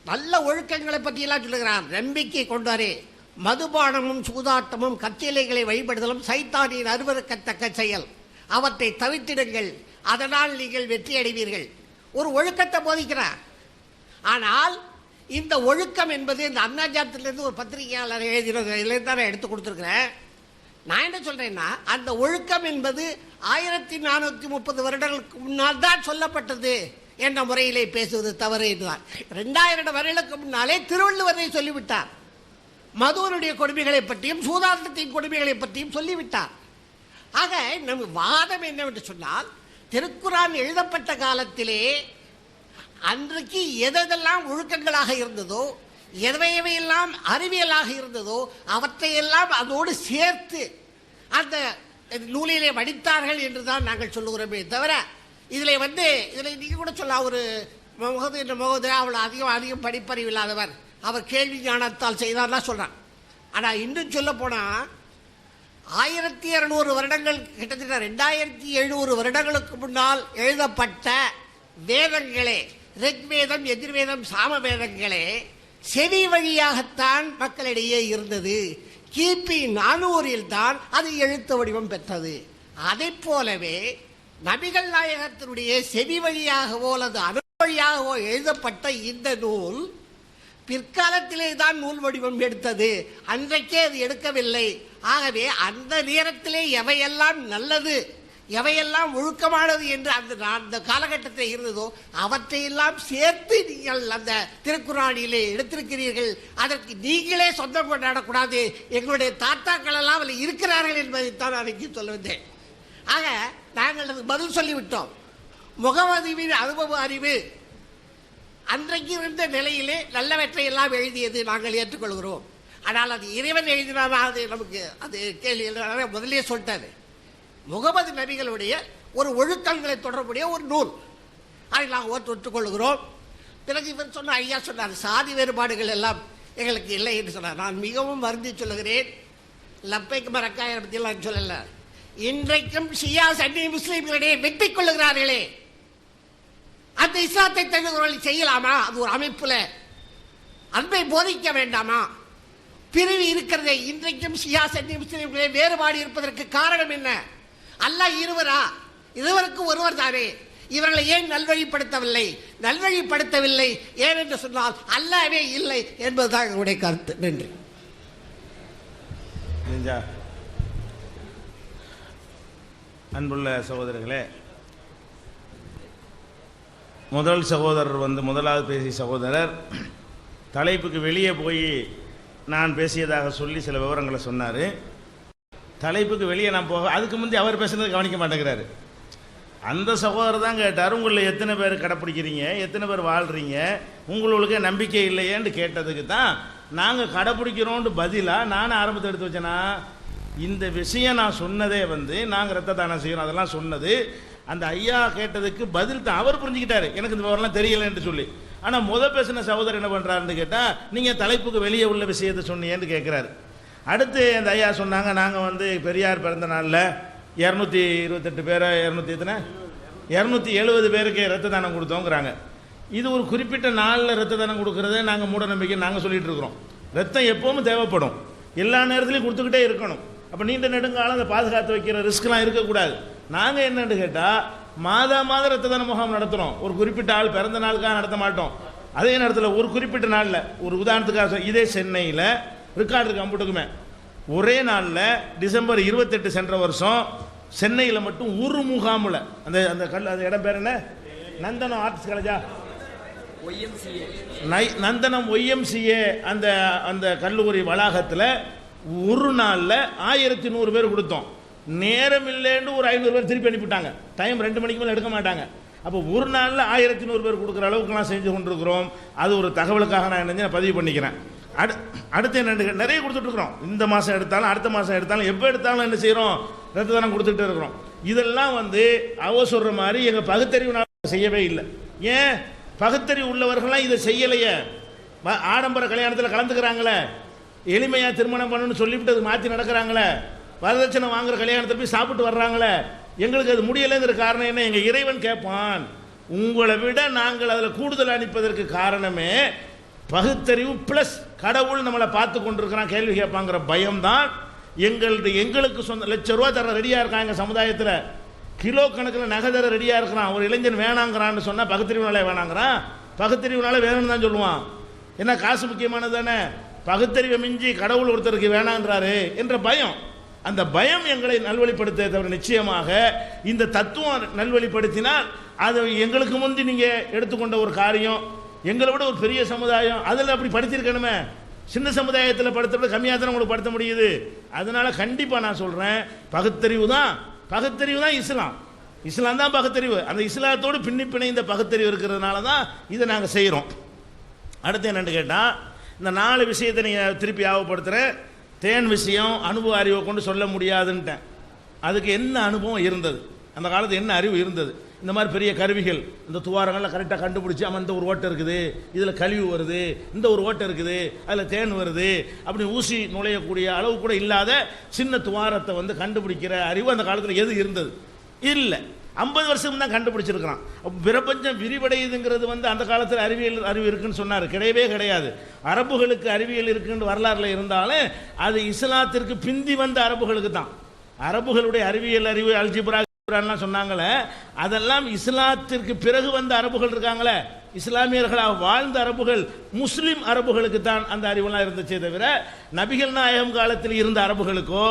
நல்ல ஒழுக்கங்களை பற்றியெல்லாம் சொல்லுகிறார். நம்பிக்கை கொண்டாரே, மதுபானமும் சூதாட்டமும் கத்திலைகளை வழிபடுதலும் சைத்தானின் அருவருக்கத்தக்க செயல், அவற்றை தவிர்த்திடுங்கள், அதனால் நீங்கள் வெற்றி அடைவீர்கள். ஒரு ஒழுக்கத்தை போதிக்கிறார். ஆனால் இந்த ஒழுக்கம் என்பது இந்த அண்ணாஜாத்திலிருந்து ஒரு பத்திரிகையாளர் எழுதினது, இதில் தான் எடுத்து கொடுத்துருக்கிறேன். நான் என்ன சொல்றேன்னா, அந்த ஒழுக்கம் என்பது 1430 வருடங்களுக்கு முன்னால் தான் சொல்லப்பட்டது என்ற முறையிலே பேசுவது தவறு என்றுதான். 2000 வருடங்களுக்கு முன்னாலே திருவள்ளுவரை சொல்லிவிட்டார். மதுவனுடைய கொடுமைகளை பற்றியும் சூதாட்டத்தின் கொடுமைகளை பற்றியும் சொல்லிவிட்டார். ஆக நம் வாதம் என்னவென்று சொன்னால், திருக்குர்ஆன் எழுதப்பட்ட காலத்திலே அன்றைக்கு எதெல்லாம் ஒழுக்கங்களாக இருந்ததோ, எவையெல்லாம் அறிவியலாக இருந்ததோ அவற்றையெல்லாம் அதோடு சேர்த்து அந்த நூலிலே வடித்தார்கள் என்று தான் நாங்கள் சொல்லுகிறோமே தவிர, இதில் நீங்கள் கூட சொல்லலாம், ஒரு முகது அவள் அதிகம் படிப்பறிவு இல்லாதவர், அவர் கேள்வி ஞானத்தால் செய்தார்லாம் சொல்கிறான். ஆனால் இன்னும் சொல்ல போனால் 1200 வருடங்கள், கிட்டத்தட்ட 2700 வருடங்களுக்கு முன்னால் எழுதப்பட்ட வேதங்களே, ரிக்வேதம், எதிர்வேதம், சாமவேதங்களே செவி வழியாகத்தான் மக்களிடையே இருந்தது. கிபி 400 தான் அது எழுத்து வடிவம் பெற்றது. அதை போலவே நபிகள் நாயகத்தினுடைய செவி வழியாகவோ அல்லது அனுபவ வழியாகவோ எழுதப்பட்ட இந்த நூல் பிற்காலத்திலே தான் நூல் வடிவம் எடுத்தது, அன்றைக்கே அது எடுக்கவில்லை. ஆகவே அந்த நேரத்திலே எவையெல்லாம் நல்லது, எவையெல்லாம் ஒழுக்கமானது என்று அந்த காலகட்டத்தில் இருந்ததோ அவற்றையெல்லாம் சேர்த்து நீங்கள் அந்த திருக்குர்ஆனிலே எடுத்திருக்கிறீர்கள். அதற்கு நீங்களே சொந்தம் கொண்டாடக்கூடாது, எங்களுடைய தாத்தாக்கள் எல்லாம் அதில் இருக்கிறார்கள் என்பதைத்தான் அன்றைக்கு சொல்ல வந்தேன். ஆக நாங்கள் அதுக்கு பதில் சொல்லிவிட்டோம். முகமதுவின் அனுபவ அறிவு அன்றைக்கு இருந்த நிலையிலே நல்லவற்றை எல்லாம் எழுதியது நாங்கள் ஏற்றுக்கொள்கிறோம். ஆனால் அது இறைவன் எழுதினாரா, அது நமக்கு அது கேள்வி. முதலே சொல்லிட்டாரு, முகமது நபிகளுடைய ஒரு ஒழுக்கங்களை தொடர்புடைய ஒரு நூல், அதை நாங்கள் ஒற்றுக்கொள்கிறோம். பிறகு இவர் சொன்ன ஐயா சொன்னார், சாதி வேறுபாடுகள் எல்லாம் எங்களுக்கு இல்லை என்று சொன்னார். நான் மிகவும் வருந்தி சொல்லுகிறேன், லப்பைக்கு மரக்காயை பற்றியெல்லாம் நான் சொல்லலை. இன்றைக்கும் ஷியா சன்னி முஸ்லீம்களிடையே வெற்றி கொள்ளுகிறார்களே, அந்த இஸ்லாத்தை தகுந்தவர்கள் செய்யலாமா? அது ஒரு அமைப்புல அன்பை போதிக்க வேண்டாமா? பிரிவு இருக்கிறதே, இன்றைக்கும் ஷியா சன்னி முஸ்லீம்களே வேறுபாடு இருப்பதற்கு காரணம் என்ன? அல்லாஹ் இருவருக்கு ஒருவர் தானே. இவர்களை ஏன் நல்வழிப்படுத்தவில்லை? நல்வழிப்படுத்தவில்லை ஏனென்று சொன்னால் அல்லாஹ்வே இல்லை என்பதுதான் எங்களுடைய கருத்து. நன்றி. அன்புள்ள சகோதரர்களே, முதல் சகோதரர் முதலாவது பேசிய சகோதரர் தலைப்புக்கு வெளியே போய் நான் பேசியதாக சொல்லி சில விவரங்களை சொன்னார். தலைப்புக்கு வெளியே நான் போக, அதுக்கு முந்தைய அவர் பேசுனது கவனிக்க மாட்டேங்கிறாரு. அந்த சகோதரர் தான் கேட்டார், உங்களில் எத்தனை பேர் கடைப்பிடிக்கிறீங்க, எத்தனை பேர் வாழ்கிறீங்க, உங்களுக்கு நம்பிக்கை இல்லையேன்னு கேட்டதுக்கு தான் நாங்கள் கடைப்பிடிக்கிறோன்னு பதிலாக நானும் ஆரம்பத்தை எடுத்து வச்சேன்னா, இந்த விஷயம் நான் சொன்னதே நாங்கள் ரத்த தானம் செய்யணும் அதெல்லாம் சொன்னது அந்த ஐயா கேட்டதுக்கு பதில் தான். அவர் புரிஞ்சுக்கிட்டாரு எனக்கு இந்த விவரம்லாம் தெரியலன்னு சொல்லி. ஆனால் பேசின சகோதரர் என்ன பண்ணுறாருன்னு கேட்டால், நீங்கள் தலைப்புக்கு வெளியே உள்ள விஷயத்தை சொன்னீங்கன்னு கேட்குறாரு. அடுத்து அந்த ஐயா சொன்னாங்க, நாங்கள் பெரியார் பிறந்த நாளில் 228 பேரை 270 பேருக்கு ரத்த தானம் கொடுத்தோங்கிறாங்க. இது ஒரு குறிப்பிட்ட நாளில் ரத்த தானம் கொடுக்கறதே நாங்கள் மூட நம்பிக்கை நாங்கள் சொல்லிட்டு இருக்கிறோம். ரத்தம் எப்பவும் தேவைப்படும், எல்லா நேரத்துலையும் கொடுத்துக்கிட்டே இருக்கணும். அப்போ நீண்ட நெடுங்காலம் அதை பாதுகாத்து வைக்கிற ரிஸ்க்லாம் இருக்கக்கூடாது. நாங்கள் என்னென்னு கேட்டால் மாதம் ரத்த தான முகாம் நடத்துகிறோம். ஒரு குறிப்பிட்ட ஆள் பிறந்த நாளுக்காக நடத்த மாட்டோம். அதே நேரத்தில் ஒரு குறிப்பிட்ட நாளில், ஒரு உதாரணத்துக்காக இதே சென்னையில் ரெக்கார்டு கம்ப்யூட்டருக்குமே ஒரே நாளில் டிசம்பர் 28 சென்ற வருஷம் சென்னையில் மட்டும் ஒரு முகாமில் அந்த அந்த அந்த இடம் பேர் என்ன, நந்தனம் ஆர்ட்ஸ் காலேஜா, நந்தனம் ஒய்எம்சிஏ அந்த அந்த கல்லூரி வளாகத்தில் ஒரு நாளில் 1100 பேர் கொடுத்தோம். நேரம் இல்லைன்னு ஒரு 500 பேர் திருப்பி அனுப்பிவிட்டாங்க. டைம் 2 மணிக்கு மேலே எடுக்க மாட்டாங்க. அப்போ ஒரு நாளில் 1100 பேர் கொடுக்குற அளவுக்குலாம் செஞ்சு கொண்டிருக்கிறோம். அது ஒரு தகவலுக்காக நான் என்ன பதிவு பண்ணிக்கிறேன். அடுத்து என்ன, நிறைய கொடுத்துட்ருக்குறோம். இந்த மாதம் எடுத்தாலும் அடுத்த மாதம் எடுத்தாலும் எப்போ எடுத்தாலும் என்ன செய்கிறோம், ரத்த தானம் கொடுத்துட்டு இருக்கிறோம். இதெல்லாம் அவ சொல்கிற மாதிரி எங்கள் பகுத்தறிவு செய்யவே இல்லை. ஏன் பகுத்தறிவு உள்ளவர்கள்லாம் இதை செய்யலையே. ஆடம்பர கல்யாணத்தில் கலந்துக்கிறாங்களே, எளிமையாக திருமணம் பண்ணணும்னு சொல்லிவிட்டு அது மாற்றி நடக்கிறாங்களே, வரதட்சணை வாங்குற கல்யாணத்தில் போய் சாப்பிட்டு வர்றாங்களே, எங்களுக்கு அது முடியலைங்கிற காரணம் என்ன? எங்கள் இறைவன் கேட்பான், உங்களை விட நாங்கள் அதில் கூடுதல் அனுப்பதற்கு காரணமே பகுத்தறிவு ப்ளஸ் கடவுள் நம்மளை பார்த்து கொண்டிருக்கிறான், கேள்வி கேட்பாங்கிற பயம்தான். எங்களுக்கு சொந்த ₹1,00,000 தர ரெடியாக இருக்காங்க சமுதாயத்தில், கிலோ கணக்கில் நகை தர ரெடியாக இருக்கிறான். ஒரு இளைஞன் வேணாங்கிறான்னு சொன்னால் பகுத்தறிவுனாலே வேணாங்கிறான், பகுத்தறிவுனால வேணும்னு தான் சொல்லுவான். ஏன்னா காசு முக்கியமானது தானே. பகுத்தறிவை மிஞ்சி கடவுள் ஒருத்தருக்கு வேணான்றாரு என்ற பயம், அந்த பயம் எங்களை நல்வழிப்படுத்த தவிர நிச்சயமாக இந்த தத்துவம் நல்வழிப்படுத்தினால் அது எங்களுக்கு முந்தி நீங்கள் எடுத்துக்கொண்ட ஒரு காரியம், எங்களை விட ஒரு பெரிய சமுதாயம் அதில் அப்படி படுத்திருக்கணுமே. சின்ன சமுதாயத்தில் படுத்துறது கம்மியாக தான் உங்களுக்கு படுத்த முடியுது. அதனால கண்டிப்பாக நான் சொல்கிறேன், பகுத்தறிவு தான் இஸ்லாம். இஸ்லாம் தான் பகுத்தறிவு. அந்த இஸ்லாத்தோடு பின்னி பிணைந்த பகுத்தறிவு இருக்கிறதுனால தான் இதை நாங்கள் செய்கிறோம். அடுத்து என்னென்னு கேட்டால், இந்த 4 விஷயத்தை நீங்கள் திருப்பி ஞாபகப்படுத்துகிறேன். தேன் விஷயம் அனுபவ அறிவை கொண்டு சொல்ல முடியாதுன்ட்டேன். அதுக்கு என்ன அனுபவம் இருந்தது, அந்த காலத்தில் என்ன அறிவு இருந்தது? இந்த மாதிரி பெரிய கருவிகள், இந்த துவாரங்களில் கரெக்டாக கண்டுபிடிச்சி அவன் இந்த ஒரு ஓட்டை இருக்குது, இதில் கழிவு வருது, இந்த ஒரு ஓட்டை இருக்குது, அதில் தேன் வருது, அப்படி ஊசி நுழையக்கூடிய அளவு கூட இல்லாத சின்ன துவாரத்தை கண்டுபிடிக்கிற அறிவு அந்த காலத்தில் எது இருந்தது? இல்லை. 50 வருஷம் தான் கண்டுபிடிச்சிருக்கிறான். பிரபஞ்சம் விரிவடையுதுங்கிறது அந்த காலத்தில் அறிவு இருக்குன்னு சொன்னார், கிடையவே கிடையாது. அரபுகளுக்கு அறிவியல் இருக்குன்னு வரலாறுல இருந்தாலும் அது இஸ்லாத்திற்கு பிந்தி வந்த அரபுகளுக்கு தான். அரபுகளுடைய அறிவு அல்ஜிப்ரா சொன்னாங்களே, அதெல்லாம் இஸ்லாத்திற்கு பிறகு வந்த அரபுகள் இருக்காங்களே, இஸ்லாமியர்களாக வாழ்ந்த அரபுகள், முஸ்லிம் அரபுகளுக்கு தான் அந்த அறிவெல்லாம் இருந்துச்சே தவிர நபிகள் நாயகம் காலத்தில் இருந்த அரபுகளுக்கோ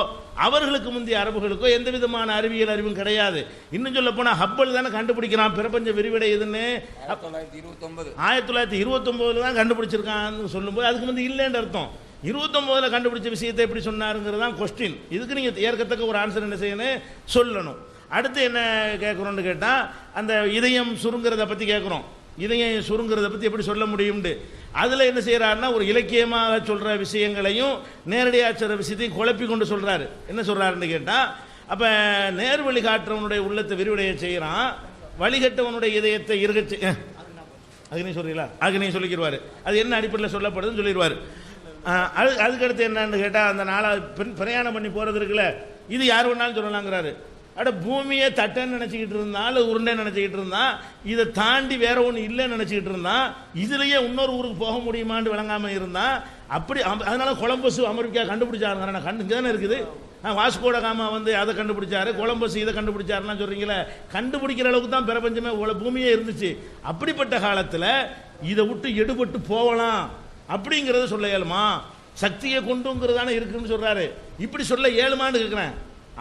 அவர்களுக்கு முந்தைய அரபுகளுக்கோ எந்த விதமான அறிவியல் அறிவும் கிடையாது. இன்னும் சொல்ல போனா ஹப்பல் தானே கண்டுபிடிக்கிறான் பிரபஞ்ச விரிவடையுதுன்னு. 1929 தான் கண்டுபிடிச்சிருக்கான்னு சொல்லும்போது அதுக்கு முந்தைய இல்லைன்னு அர்த்தம். 29 கண்டுபிடிச்ச விஷயத்தை எப்படி சொன்னாருங்கிறது தான் கொஸ்டின். இதுக்கு நீங்கள் ஏற்கத்தக்க ஒரு ஆன்சர் என்ன செய்யணும், சொல்லணும். அடுத்து என்ன கேட்குறோன்னு கேட்டால், அந்த இதயம் சுருங்கிறத பற்றி கேட்குறோம். இதயம் சுருங்கிறத பற்றி எப்படி சொல்ல முடியும்னு அதில் என்ன செய்கிறாருன்னா, ஒரு இலக்கியமாக சொல்கிற விஷயங்களையும் நேரடியாக சொல்கிற விஷயத்தையும் குழப்பி கொண்டு சொல்கிறாரு. என்ன சொல்கிறாருன்னு கேட்டால், அப்போ நேர் வழி காட்டுறவனுடைய உள்ளத்தை விரிவடைய செய்கிறான், வழிகட்டவனுடைய இதயத்தை இருகச்சு அக்னி சொல்கிறீங்களா, அக்னி சொல்லிக்கிடுவார். அது என்ன அடிப்படையில் சொல்லப்படுதுன்னு சொல்லிடுவார். அதுக்கடுத்து என்னன்னு கேட்டால், அந்த பிரயாணம் பண்ணி போகிறது இருக்குல்ல, இது யார் வேணாலும் சொல்லலாங்கிறாரு. பூமியை தட்டைன்னு நினச்சிக்கிட்டு இருந்தான், உருண்டை நினச்சிக்கிட்டு இருந்தான், இதை தாண்டி வேற ஒன்று இல்லைன்னு நினச்சிக்கிட்டு இருந்தான், இதுலேயே இன்னொரு ஊருக்கு போக முடியுமான்னு விளங்காமல் இருந்தான். அப்படி அதனால கொலம்பஸ் அமெரிக்கா கண்டுபிடிச்சாருங்க. இங்கே தானே இருக்குது. வாஸ்கோட காமா அதை கண்டுபிடிச்சாரு, கொலம்பஸ் இதை கண்டுபிடிச்சாருலாம் சொல்கிறீங்களே, கண்டுபிடிக்கிற அளவுக்கு தான் பிரபஞ்சமே பூமியே இருந்துச்சு. அப்படிப்பட்ட காலத்தில் இதை விட்டு எடுபட்டு போகலாம் அப்படிங்கிறத சொல்ல இயலுமா? சக்தியை கொண்டுங்கிறதான இருக்குன்னு சொல்கிறாரு. இப்படி சொல்ல இயலுமான்னு கேட்குறேன்.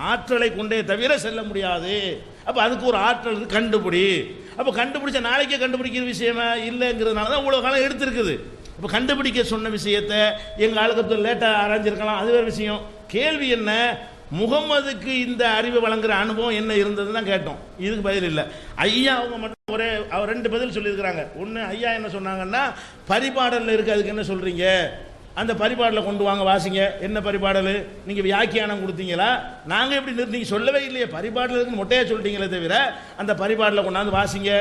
ஆற்றலை கொண்டே தவிர செல்ல முடியாது. அப்போ அதுக்கு ஒரு ஆற்றல் கண்டுபிடி. அப்போ கண்டுபிடிச்ச நாளைக்கே கண்டுபிடிக்கிற விஷயமா இல்லைங்கிறதுனால தான் இவ்வளோ காலம் எடுத்திருக்குது. இப்போ கண்டுபிடிக்க சொன்ன விஷயத்தை எங்கள் ஆளுக்கு லேட்டாக ஆராய்ஞ்சிருக்கலாம், அது வேறு விஷயம். கேள்வி என்ன, முகம்மதுக்கு இந்த அறிவை வழங்குற அனுபவம் என்ன இருந்ததுன்னு தான் கேட்டோம். இதுக்கு பதில் இல்லை. ஐயா அவங்க மட்டும் அவர் 2 பதில் சொல்லியிருக்கிறாங்க. ஒன்று, ஐயா என்ன சொன்னாங்கன்னா, பரிபாடலில் இருக்குது, அதுக்கு என்ன சொல்கிறீங்க, அந்த பரிபாடலை கொண்டு வாங்க வாசிங்க. என்ன பரிபாடல், நீங்கள் வியாக்கியானம் கொடுத்தீங்களா? நாங்கள் எப்படி நீங்கள் சொல்லவே இல்லையே, பரிபாடல் இருக்குன்னு மொட்டையாக சொல்லிட்டீங்களே தவிர அந்த பரிபாடலை கொண்டாந்து வாசிங்க.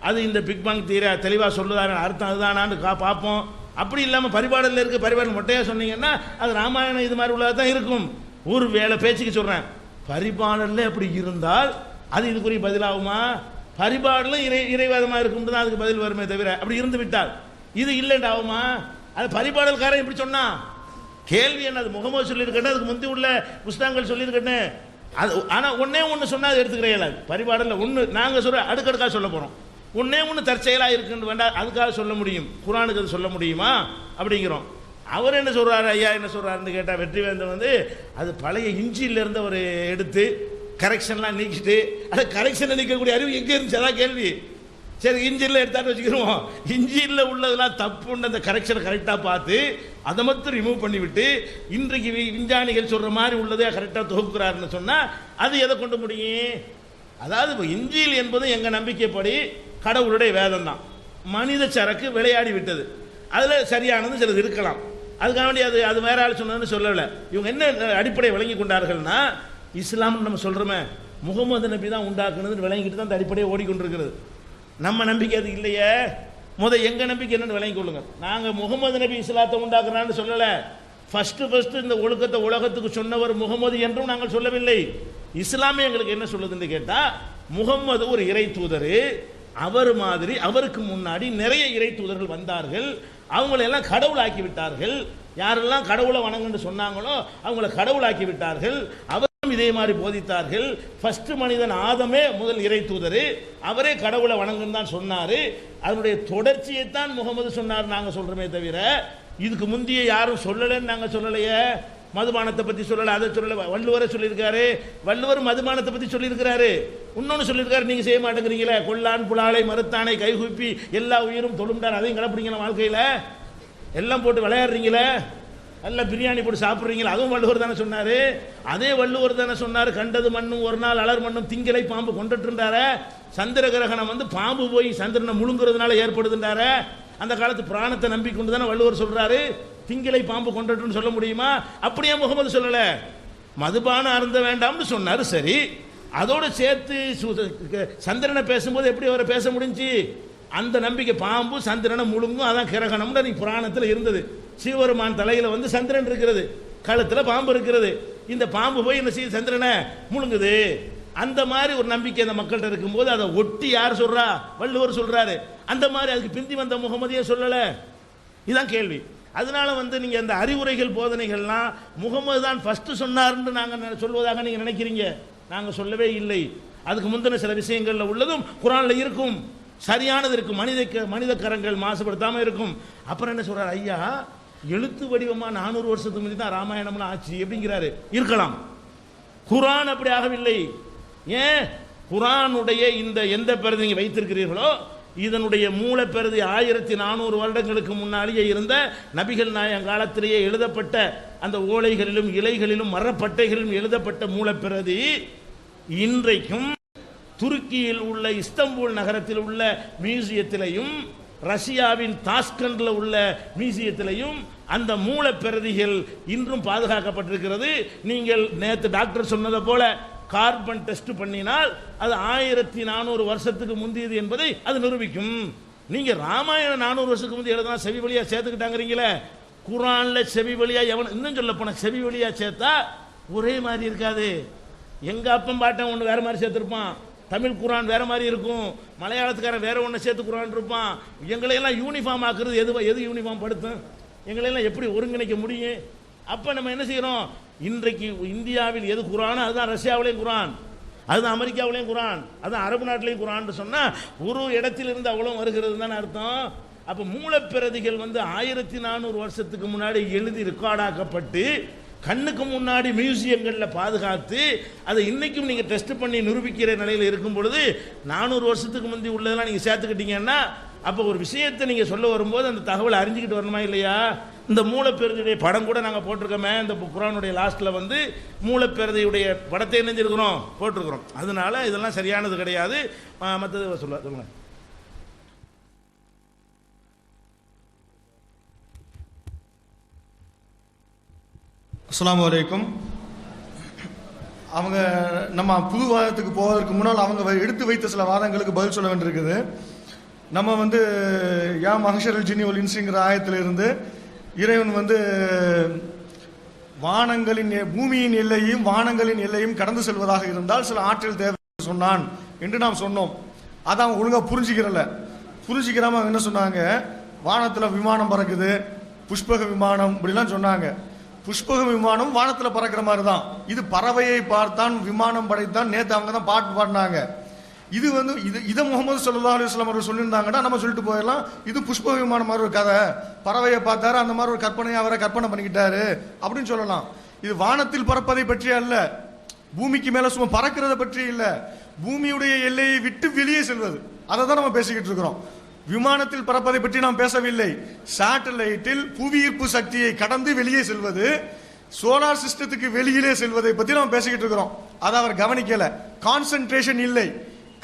அது இந்த பிக் பாங் தீர தெளிவாக சொல்லுதாரு, அர்த்தம் அதுதானான்னு பார்ப்போம். அப்படி இல்லாமல் பரிபாடலில் இருக்க பரிபாடல் மொட்டையாக சொன்னீங்கன்னா அது ராமாயணம் இது மாதிரி உள்ளதாக தான் இருக்கும். ஒரு வேலை பேச்சுக்கு சொல்கிறேன், பரிபாடலில் அப்படி இருந்தால் அது இதுக்குரிய பதிலாகுமா? பரிபாடலும் இறைவாதமாக இருக்கும்னு தான் அதுக்கு பதில் வருமே தவிர அப்படி இருந்து விட்டால் இது இல்லைன்னு ஆகுமா? அது பரிபாடல்காரன் இப்படி சொன்னா கேள்வி என்ன? அது முகமது சொல்லியிருக்கேன், அதுக்கு முந்தி உள்ள புஸ்தகங்கள் சொல்லியிருக்கேன். அது ஆனால் ஒன்று சொன்னால் அது எடுத்துக்கிறேன். பரிபாடலில் ஒன்று நாங்கள் சொல்ல அடுக்கடுக்காக சொல்ல போகிறோம். ஒன்று தற்செயலாக இருக்குன்னு வேண்டாம், அதுக்காக சொல்ல முடியும். குரானுக்கு அது சொல்ல முடியுமா அப்படிங்கிறோம். அவர் என்ன சொல்கிறாரு, ஐயா என்ன சொல்கிறாருன்னு கேட்டால், வெற்றிவேந்தன் அது பழைய இஞ்சியிலேருந்து அவர் எடுத்து கரெக்ஷன்லாம் நீக்கிட்டு அந்த கரெக்ஷனை நீக்கக்கூடிய அறிவு எங்கே இருந்துச்சு? அதான் கேள்வி. சரி, இன்ஜினில் எடுத்தாட்டு வச்சுக்கிறோம், இன்ஜினில் உள்ளதெல்லாம் தப்புன்னு அந்த கரெக்ஷனை கரெக்டாக பார்த்து அதை மட்டும் ரிமூவ் பண்ணிவிட்டு இன்றைக்கு விஞ்ஞானிகள் சொல்கிற மாதிரி உள்ளதே கரெக்டாக தொகுக்கிறாருன்னு சொன்னால் அது எதை கொண்டு முடியும்? அதாவது இப்போ இன்ஜில் என்பது எங்கள் நம்பிக்கைப்படி கடவுளுடைய வேதம் தான். மனித சரக்கு விளையாடி விட்டது, அதில் சரியானது சிலது இருக்கலாம், அதுக்காக வேண்டி அது வேற ஆள் சொன்னதுன்னு சொல்லலை. இவங்க என்ன அடிப்படை விளங்கி கொண்டார்கள்னா, இஸ்லாம்னு நம்ம சொல்கிறோமே முகமது நபி தான் உண்டாக்குனதுன்னு விளங்கிட்டு தான் அந்த அடிப்படையை ஓடிக்கொண்டிருக்கிறது. நம்ம நம்பிக்கை அது இல்லையே. எங்கள் நம்பிக்கை என்னன்னு விளங்கி கொள்ளுங்க. நாங்கள் முகமது நபி இஸ்லாத்தை உண்டாக்குறான்னு சொல்லலை. ஃபர்ஸ்ட் இந்த ஒழுக்கத்தை உலகத்துக்கு சொன்னவர் முகமது என்றும் நாங்கள் சொல்லவில்லை. இஸ்லாமே எங்களுக்கு என்ன சொல்லுதுன்னு கேட்டால், முகம்மது ஒரு இறை தூதர், அவர் மாதிரி அவருக்கு முன்னாடி நிறைய இறை தூதர்கள் வந்தார்கள், அவங்களெல்லாம் கடவுளாக்கி விட்டார்கள். யாரெல்லாம் கடவுளை வணங்குன்னு சொன்னாங்களோ அவங்கள கடவுளாக்கி விட்டார்கள். அவரும் இதே மாதிரி போதித்தார்கள். ஃபர்ஸ்ட் மனிதன் ஆதமே முதல் இறை தூதர், அவரே கடவுளை வணங்குன்னு தான் சொன்னார். அதனுடைய தொடர்ச்சியை தான் முகமது சொன்னார் நாங்கள் சொல்கிறோமே தவிர, இதுக்கு முந்தைய யாரும் சொல்லலைன்னு நாங்கள் சொல்லலையே. மதுபானத்தை பற்றி சொல்லலை, அதை சொல்லலை. வள்ளுவரை சொல்லியிருக்காரு, வள்ளுவர் மதுபானத்தை பற்றி சொல்லியிருக்கிறாரு. இன்னொன்று சொல்லியிருக்காரு, நீங்கள் செய்ய மாட்டேங்கிறீங்களே, கொல்லான் புலாலை மறுத்தானை கைகுப்பி எல்லா உயிரும் தொழும்டார், அதையும் கலப்பிடிங்களா வாழ்க்கையில்? எல்லாம் போட்டு விளையாடுறீங்களே, நல்லா பிரியாணி போட்டு சாப்பிட்றீங்களா, அதுவும் வள்ளுவர் தானே சொன்னார். அதே வள்ளுவர் தானே சொன்னார், கண்டது மண்ணும் ஒரு நாள் அலர் மண்ணும் திங்களை பாம்பு கொண்டுட்டு இருந்தார. சந்திர கிரகணம் பாம்பு போய் சந்திரனை முழுங்குறதுனால ஏற்படுதுன்றார. அந்த காலத்து பிராணத்தை நம்பிக்கொண்டு தானே வள்ளுவர் சொல்றாரு. திங்களை பாம்பு கொண்டுட்டுன்னு சொல்ல முடியுமா? அப்படியே முகமது சொல்லல, மதுபானம் அருந்த வேண்டாம்னு சொன்னார். சரி, அதோடு சேர்த்து சந்திரனை பேசும்போது எப்படி அவரை பேச முடிஞ்சு? அந்த நம்பிக்கை பாம்பு சந்திரனை முழுங்கும், அதான் கிரகணம்னு நீ புராணத்தில் இருந்தது. சிவபெருமான் தலையில் சந்திரன் இருக்கிறது, கழுத்தில் பாம்பு இருக்கிறது. இந்த பாம்பு போய் என்ன செய்ய சந்திரனை முழுங்குது. அந்த மாதிரி ஒரு நம்பிக்கை அந்த மக்கள்கிட்ட இருக்கும்போது அதை ஒட்டி யார் சொல்றா? வள்ளுவர் சொல்றாரு. அந்த மாதிரி அதுக்கு பிந்தி வந்த முகமதியே சொல்லலை. இதுதான் கேள்வி. அதனால நீங்க அந்த அறிவுரைகள் போதனைகள்லாம் முகமது தான் ஃபர்ஸ்ட் சொன்னார்னு நாங்கள் சொல்வதாக நீங்க நினைக்கிறீங்க. நாங்கள் சொல்லவே இல்லை. அதுக்கு முந்தின சில விஷயங்கள்ல உள்ளதும் குரான்ல இருக்கும், சரியானது இருக்கும், மனித கரங்கள் மாசுபடுத்தாமல் இருக்கும். அப்புறம் என்ன சொல்றாரு? ஐயா, எழுத்து வடிவமா 400 வருஷத்துக்கு முந்தி தான் ராமாயணம்னு ஆச்சு அப்படிங்கிறாரு. இருக்கலாம், குரான் அப்படி ஆகவில்லை. ஏன்? குரானுடைய இந்த எந்த பிரதி நீங்க வைத்திருக்கிறீர்களோ இதனுடைய மூலப்பிரதி 1400 வருடங்களுக்கு முன்னாலேயே இருந்த நபிகள் நாயகம் காலத்திலேயே எழுதப்பட்ட அந்த ஓலைகளிலும் இலைகளிலும் மரப்பட்டைகளிலும் எழுதப்பட்ட மூலப்பிரதி இன்றைக்கும் துருக்கியில் உள்ள இஸ்தம்பூல் நகரத்தில் உள்ள மியூசியத்திலையும் ரஷ்யாவின் தாஸ்கண்டில் உள்ள மியூசியத்திலையும் அந்த மூலப்பிரதிகள் இன்றும் பாதுகாக்கப்பட்டிருக்கிறது. நீங்கள் நேற்று டாக்டர் சொன்னதை போல கார்பன் டெஸ்ட் பண்ணினால் அது 1400 வருஷத்துக்கு முந்தியது என்பதை அது நிரூபிக்கும். நீங்க ராமாயணம் 400 வருஷத்துக்கு முந்தைய எழுதுனா செவி வழியா சேர்த்துக்கிட்டாங்கிறீங்களே. குரான்ல செவி வழியா எவன் இன்னும் சொல்ல போன செவி வழியா சேர்த்தா ஒரே மாதிரி இருக்காது. எங்க அப்பன் பாட்டன் ஒன்று வேற மாதிரி சேர்த்துருப்பான், தமிழ் குரான் வேற மாதிரி இருக்கும், மலையாளத்துக்காரன் வேற ஒன்று சேர்த்து குரான் இருப்பான். எங்களையெல்லாம் யூனிஃபார்ம் ஆக்குறது எது யூனிஃபார்ம் படுத்தும்? எங்களையெல்லாம் எப்படி ஒருங்கிணைக்க முடியும்? அப்போ நம்ம என்ன செய்கிறோம்? இன்றைக்கு இந்தியாவில் எது குரானோ அதுதான் ரஷ்யாவிலையும் குரான், அதுதான் அமெரிக்காவிலையும் குரான், அதுதான் அரபு நாட்டிலையும் குரான் சொன்னால் ஒரு இடத்திலிருந்து அவ்வளோ வருகிறது தானே அர்த்தம். அப்போ மூலப்பிரதிகள் 1400 வருஷத்துக்கு முன்னாடி எழுதி ரெக்கார்டாக்கப்பட்டு கண்ணுக்கு முன்னாடி மியூசியங்களில் பாதுகாத்து அதை இன்னைக்கும் நீங்கள் டெஸ்ட் பண்ணி நிரூபிக்கிற நிலையில் இருக்கும் பொழுது 400 வருஷத்துக்கு முந்தி உள்ளதெல்லாம் நீங்கள் சேர்த்துக்கிட்டீங்கன்னா அப்போ ஒரு விஷயத்தை நீங்கள் சொல்ல வரும்போது அந்த தகவலை அறிஞ்சிக்கிட்டு வரணுமா இல்லையா? இந்த மூலப்பிரதியுடைய படம் கூட நாங்கள் போட்டிருக்கோமே, இந்த குரானுடைய லாஸ்ட்டில் மூலப்பிரதியுடைய படத்தை இணைஞ்சிருக்கிறோம் போட்டிருக்கிறோம். அதனால இதெல்லாம் சரியானது கிடையாது. மற்றது சொல்லுங்க. அஸ்ஸலாமு அலைக்கும். அவங்க நம்ம புது வாதத்துக்கு போவதற்கு முன்னால் அவங்க எடுத்து வைத்த சில வாதங்களுக்கு பதில் சொல்ல வேண்டியிருக்குது. நம்ம யா மஹஷரல் ஜின்னி வல் இன்ஸுங்கிற ஆயத்திலிருந்து இறைவன் வானங்களின் பூமியின் எல்லையும் வானங்களின் எல்லையும் கடந்து செல்வதாக இருந்தால் சில ஆற்றல் தேவை சொன்னான் என்று நாம் சொன்னோம். அதை அவங்க ஒழுங்காக புரிஞ்சிக்கிறாம அவங்க என்ன சொன்னாங்க? வானத்தில் விமானம் பறக்குது, புஷ்பக விமானம் இப்படிலாம் சொன்னாங்க. புஷ்பக விமானம் வானத்தில் பறக்கிற மாதிரி தான். இது பறவையை பார்த்தான் விமானம் படைத்தான். நேற்று அவங்க தான் பாட்டு பாடினாங்க. இது இதை முகமது ஸல்லல்லாஹு அலைஹி வஸல்லம் அவர்கள் சொல்லியிருந்தாங்கன்னா நம்ம சொல்லிட்டு போயிடலாம், இது புஷ்ப விமானம் மாதிரி ஒரு கதை, பறவையை பார்த்தாரு அந்த மாதிரி ஒரு கற்பனையை அவரை கற்பனை பண்ணிக்கிட்டாரு அப்படின்னு சொல்லலாம். இது வானத்தில் பறப்பதை பற்றி அல்ல. பூமிக்கு மேல சும்மா பறக்கிறத பற்றி இல்ல, பூமியுடைய எல்லையை விட்டு வெளியே செல்வது, அதை தான் நம்ம பேசிக்கிட்டு இருக்கிறோம். விமானத்தில் பறப்பதை பற்றி நாம் பேசவில்லை. சேட்டலைட்டில் புவியீர்ப்பு சக்தியை கடந்து வெளியே செல்வது, சோலார் சிஸ்டத்துக்கு வெளியிலே செல்வதை பற்றி நாம் பேசிக்கிட்டு இருக்கிறோம். அதை அவர் கவனிக்கல. கான்சென்ட்ரேஷன் இல்லை,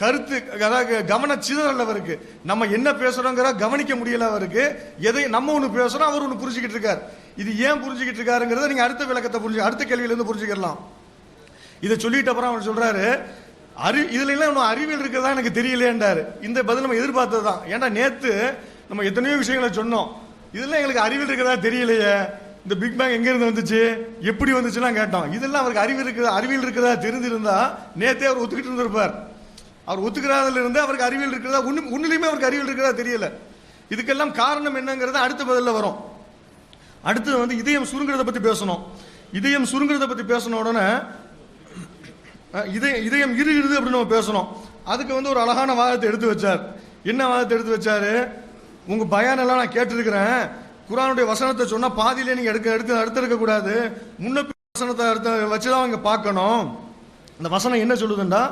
கருத்து அதாவது கவன சிதறல் அவருக்கு. நம்ம என்ன பேசுறோங்கிற கவனிக்க முடியல அவருக்கு. எதை நம்ம ஒன்று பேசுறோம், அவர் ஒன்று புரிஞ்சுக்கிட்டு இருக்கார். இது ஏன் புரிஞ்சுக்கிட்டு இருக்காருங்கிறத நீங்க அடுத்த விளக்கத்தை அடுத்த கேள்வியிலிருந்து புரிஞ்சுக்கலாம். இதை சொல்லிட்டு அப்புறம் அவர் சொல்றாரு, இதுல எல்லாம் இன்னும் அறிவியல் இருக்கிறதா எனக்கு தெரியலையாண்டாரு. இந்த பதில் நம்ம எதிர்பார்த்தது தான். ஏன்டா நேத்து நம்ம எத்தனையோ விஷயங்களை சொன்னோம், இதெல்லாம் எங்களுக்கு அறிவியல் இருக்கிறதா தெரியலையே, இந்த பிக் பேங் எங்க இருந்து வந்துச்சு, எப்படி வந்துச்சுலாம் கேட்டோம். இதெல்லாம் அவருக்கு அறிவியல் இருக்கிறதா தெரிஞ்சிருந்தா நேத்தே அவர் ஒத்துக்கிட்டு இருந்திருப்பார். அவர் ஒத்துக்கிறதுல இருந்து அவருக்கு அறிவியல் இருக்கிறதா ஒன்னுலயுமே அவருக்கு அறிவியல் இருக்கிறதா தெரியல. இதுக்கெல்லாம் காரணம் என்னங்கிறத அடுத்த பதில வரும். அடுத்தது வந்து இதயம் சுருங்குறத பத்தி பேசணும். இதயம் சுருங்குறத பத்தி பேசணும். உடனே இதயம் இருகிறது அப்படின்னு நம்ம பேசணும். அதுக்கு வந்து ஒரு அழகான வாதத்தை எடுத்து வச்சார். என்ன வாதத்தை எடுத்து வச்சாரு? உங்க பயானெல்லாம் நான் கேட்டிருக்கிறேன், குர்ஆனுடைய வசனத்தை சொன்னா பாதியிலே நீங்க எடுக்க கூடாது, முன்ன வசனத்தை வச்சுதான் அவங்க பார்க்கணும். இந்த வசனம் என்ன சொல்லுதுன்னா,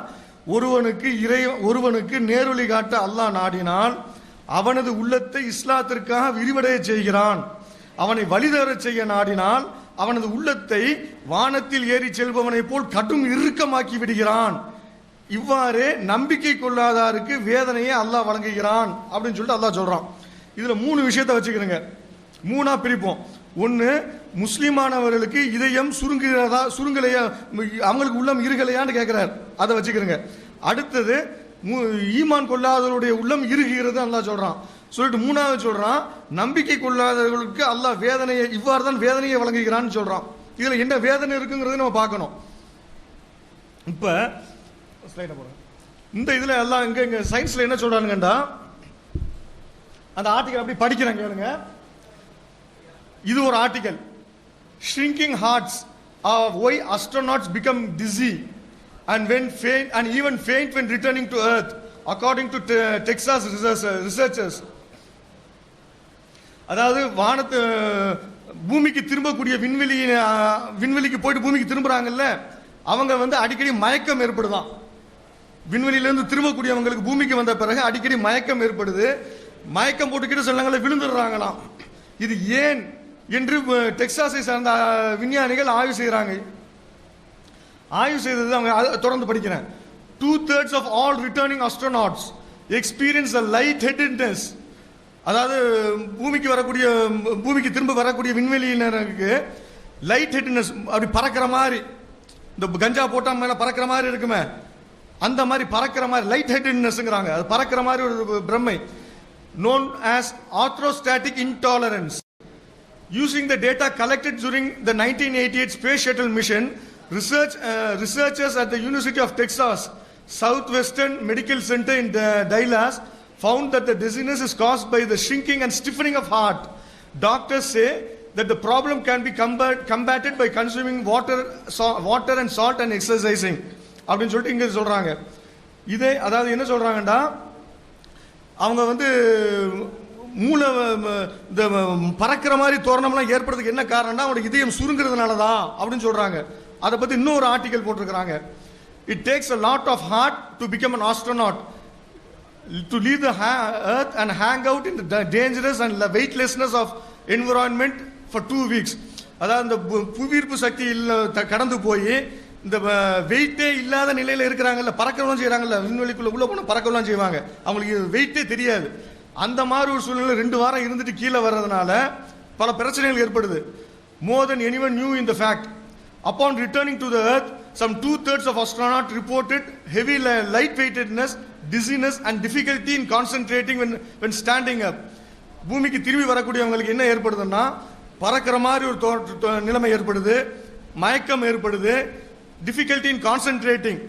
ஒருவனுக்கு நேர்வழி காட்ட அல்லாஹ் நாடினால் அவனது உள்ளத்தை இஸ்லாத்திற்காக விரிவடைய செய்கிறான். அவனை வழிதர செய்ய நாடினால் அவனது உள்ளத்தை வானத்தில் ஏறி செல்பவனை போல் கடும் இறுக்கமாக்கி விடுகிறான். இவ்வாறு நம்பிக்கை கொள்ளாதாருக்கு வேதனையை அல்லாஹ் வழங்குகிறான் அப்படின்னு சொல்லிட்டு அல்லாஹ் சொல்றான். இதுல 3 விஷயத்தை வச்சுக்கிறேங்க, 3ஆ பிரிப்போம். ஒன்னு, முஸ்லிமானவர்களுக்கு இதயம் சுருங்கலையா, அவங்களுக்கு உள்ளம் இருகலையான்னு கேட்கிறார், அதை வச்சுக்கிறேங்க. அடுத்தது ஈமான் கொள்ளாதவருடைய உள்ளம் இறுகிறது அல்லாஹ் சொல்றான். சொல்லிட்டு 3ஆவது சொல்றான், நம்பிக்கை கொள்ளாதவர்களுக்கு அல்லாஹ் வேதனையை இவ்வாறு தான் வேதனையை வழங்குகிறான்னு சொல்றான். இதுல என்ன வேதனை இருக்குங்கிறத நம்ம பார்க்கணும். இப்ப இந்த இதுல எல்லாம் இங்க சயின்ஸ்ல என்ன சொல்றானுங்கடா, அந்த ஆர்டிகல் அப்படி படிக்கிறாங்க கேளுங்க. இது ஒரு article, shrinking hearts are why astronauts become dizzy and even faint when returning to earth, according to Texas researchers. அதாவது வானத்து பூமிக்கு திரும்பக்கூடிய விண்வெளிக்கு போயிட்டு பூமிக்கு திரும்புறாங்கல்ல, அவங்க வந்து அடிக்கடி மயக்கம் ஏற்படுதான். விண்வெளியிலிருந்து திரும்பக்கூடியவங்களுக்கு பூமிக்கு வந்த பிறகு அடிக்கடி மயக்கம் ஏற்படுது. மயக்கம் போட்டுக்கிட்டு சொன்னாங்களே விழுந்துடுறாங்களாம். இது ஏன் என்று டெக்சாஸை சார்ந்த விஞ்ஞானிகள் ஆய்வு செய்யறாங்க. ஆய்வு செய்தது அவங்க தொடர்ந்து படிக்கிறேன். 2/3 of all returning astronauts experience a lightheadedness. அதாவது பூமிக்கு திரும்ப வரக்கூடிய விண்வெளியினருக்கு லைட் ஹெட்னஸ், அப்படி பறக்கிற மாதிரி, இந்த கஞ்சா போட்டா மேல பறக்கிற மாதிரி இருக்குமே, அந்த மாதிரி பறக்கிற மாதிரி லைட் ஹெட்னஸ்ங்கிறாங்க. அது பறக்கிற மாதிரி ஒரு பிரம்மை, known as orthostatic intolerance. Using the data collected during the 1988 Space Shuttle mission, researchers at the University of Texas Southwestern Medical Center in Dallas found that the dizziness is caused by the shrinking and stiffening of heart. Doctors say that the problem can be combated by consuming water and salt and exercising. அப்படின்னு சொல்லிட்டு இங்க சொல்றாங்க. இதே அதாவது என்ன சொல்றாங்கடா, அவங்க வந்து மூளை இந்த பறக்கிற மாதிரி தோரணம்லாம் ஏற்படுறதுக்கு என்ன காரணம்னா அவனோட இதயம் சுருங்கிறதுனால தான் அப்படின்னு சொல்றாங்க. அதை பத்தி இன்னொரு ஆர்டிகல் போட்டிருக்கிறாங்க. It takes a lot of heart to become an astronaut, to leave the earth and hang out in the dangerous and weightlessness of environment for 2 weeks. அதாவது இந்த புவியீர்ப்பு சக்தி கடந்து போய் இந்த வெயிட்டே இல்லாத நிலையில இருக்கிறாங்கல்ல, பறக்கலாம் செய்யறாங்கல்ல, விண்வெளிக்குள்ள உள்ள போன பறக்கலாம் செய்வாங்க, அவங்களுக்கு வெயிட்டே தெரியாது. அந்த மாதிரி ஒரு சூழ்நிலை 2 வாரம் இருந்துட்டு கீழே வர்றதுனால பல பிரச்சனைகள் ஏற்படுது. More than anyone knew in the fact. Upon returning to the earth, some 2/3 of astronauts reported heavy lightweightedness, dizziness and difficulty in concentrating when standing up. பூமிக்கு திரும்பி வரக்கூடியவங்களுக்கு என்ன ஏற்படுதுன்னா, பறக்கிற மாதிரி ஒரு நிலைமை ஏற்படுது, மயக்கம் ஏற்படுது, difficulty in concentrating,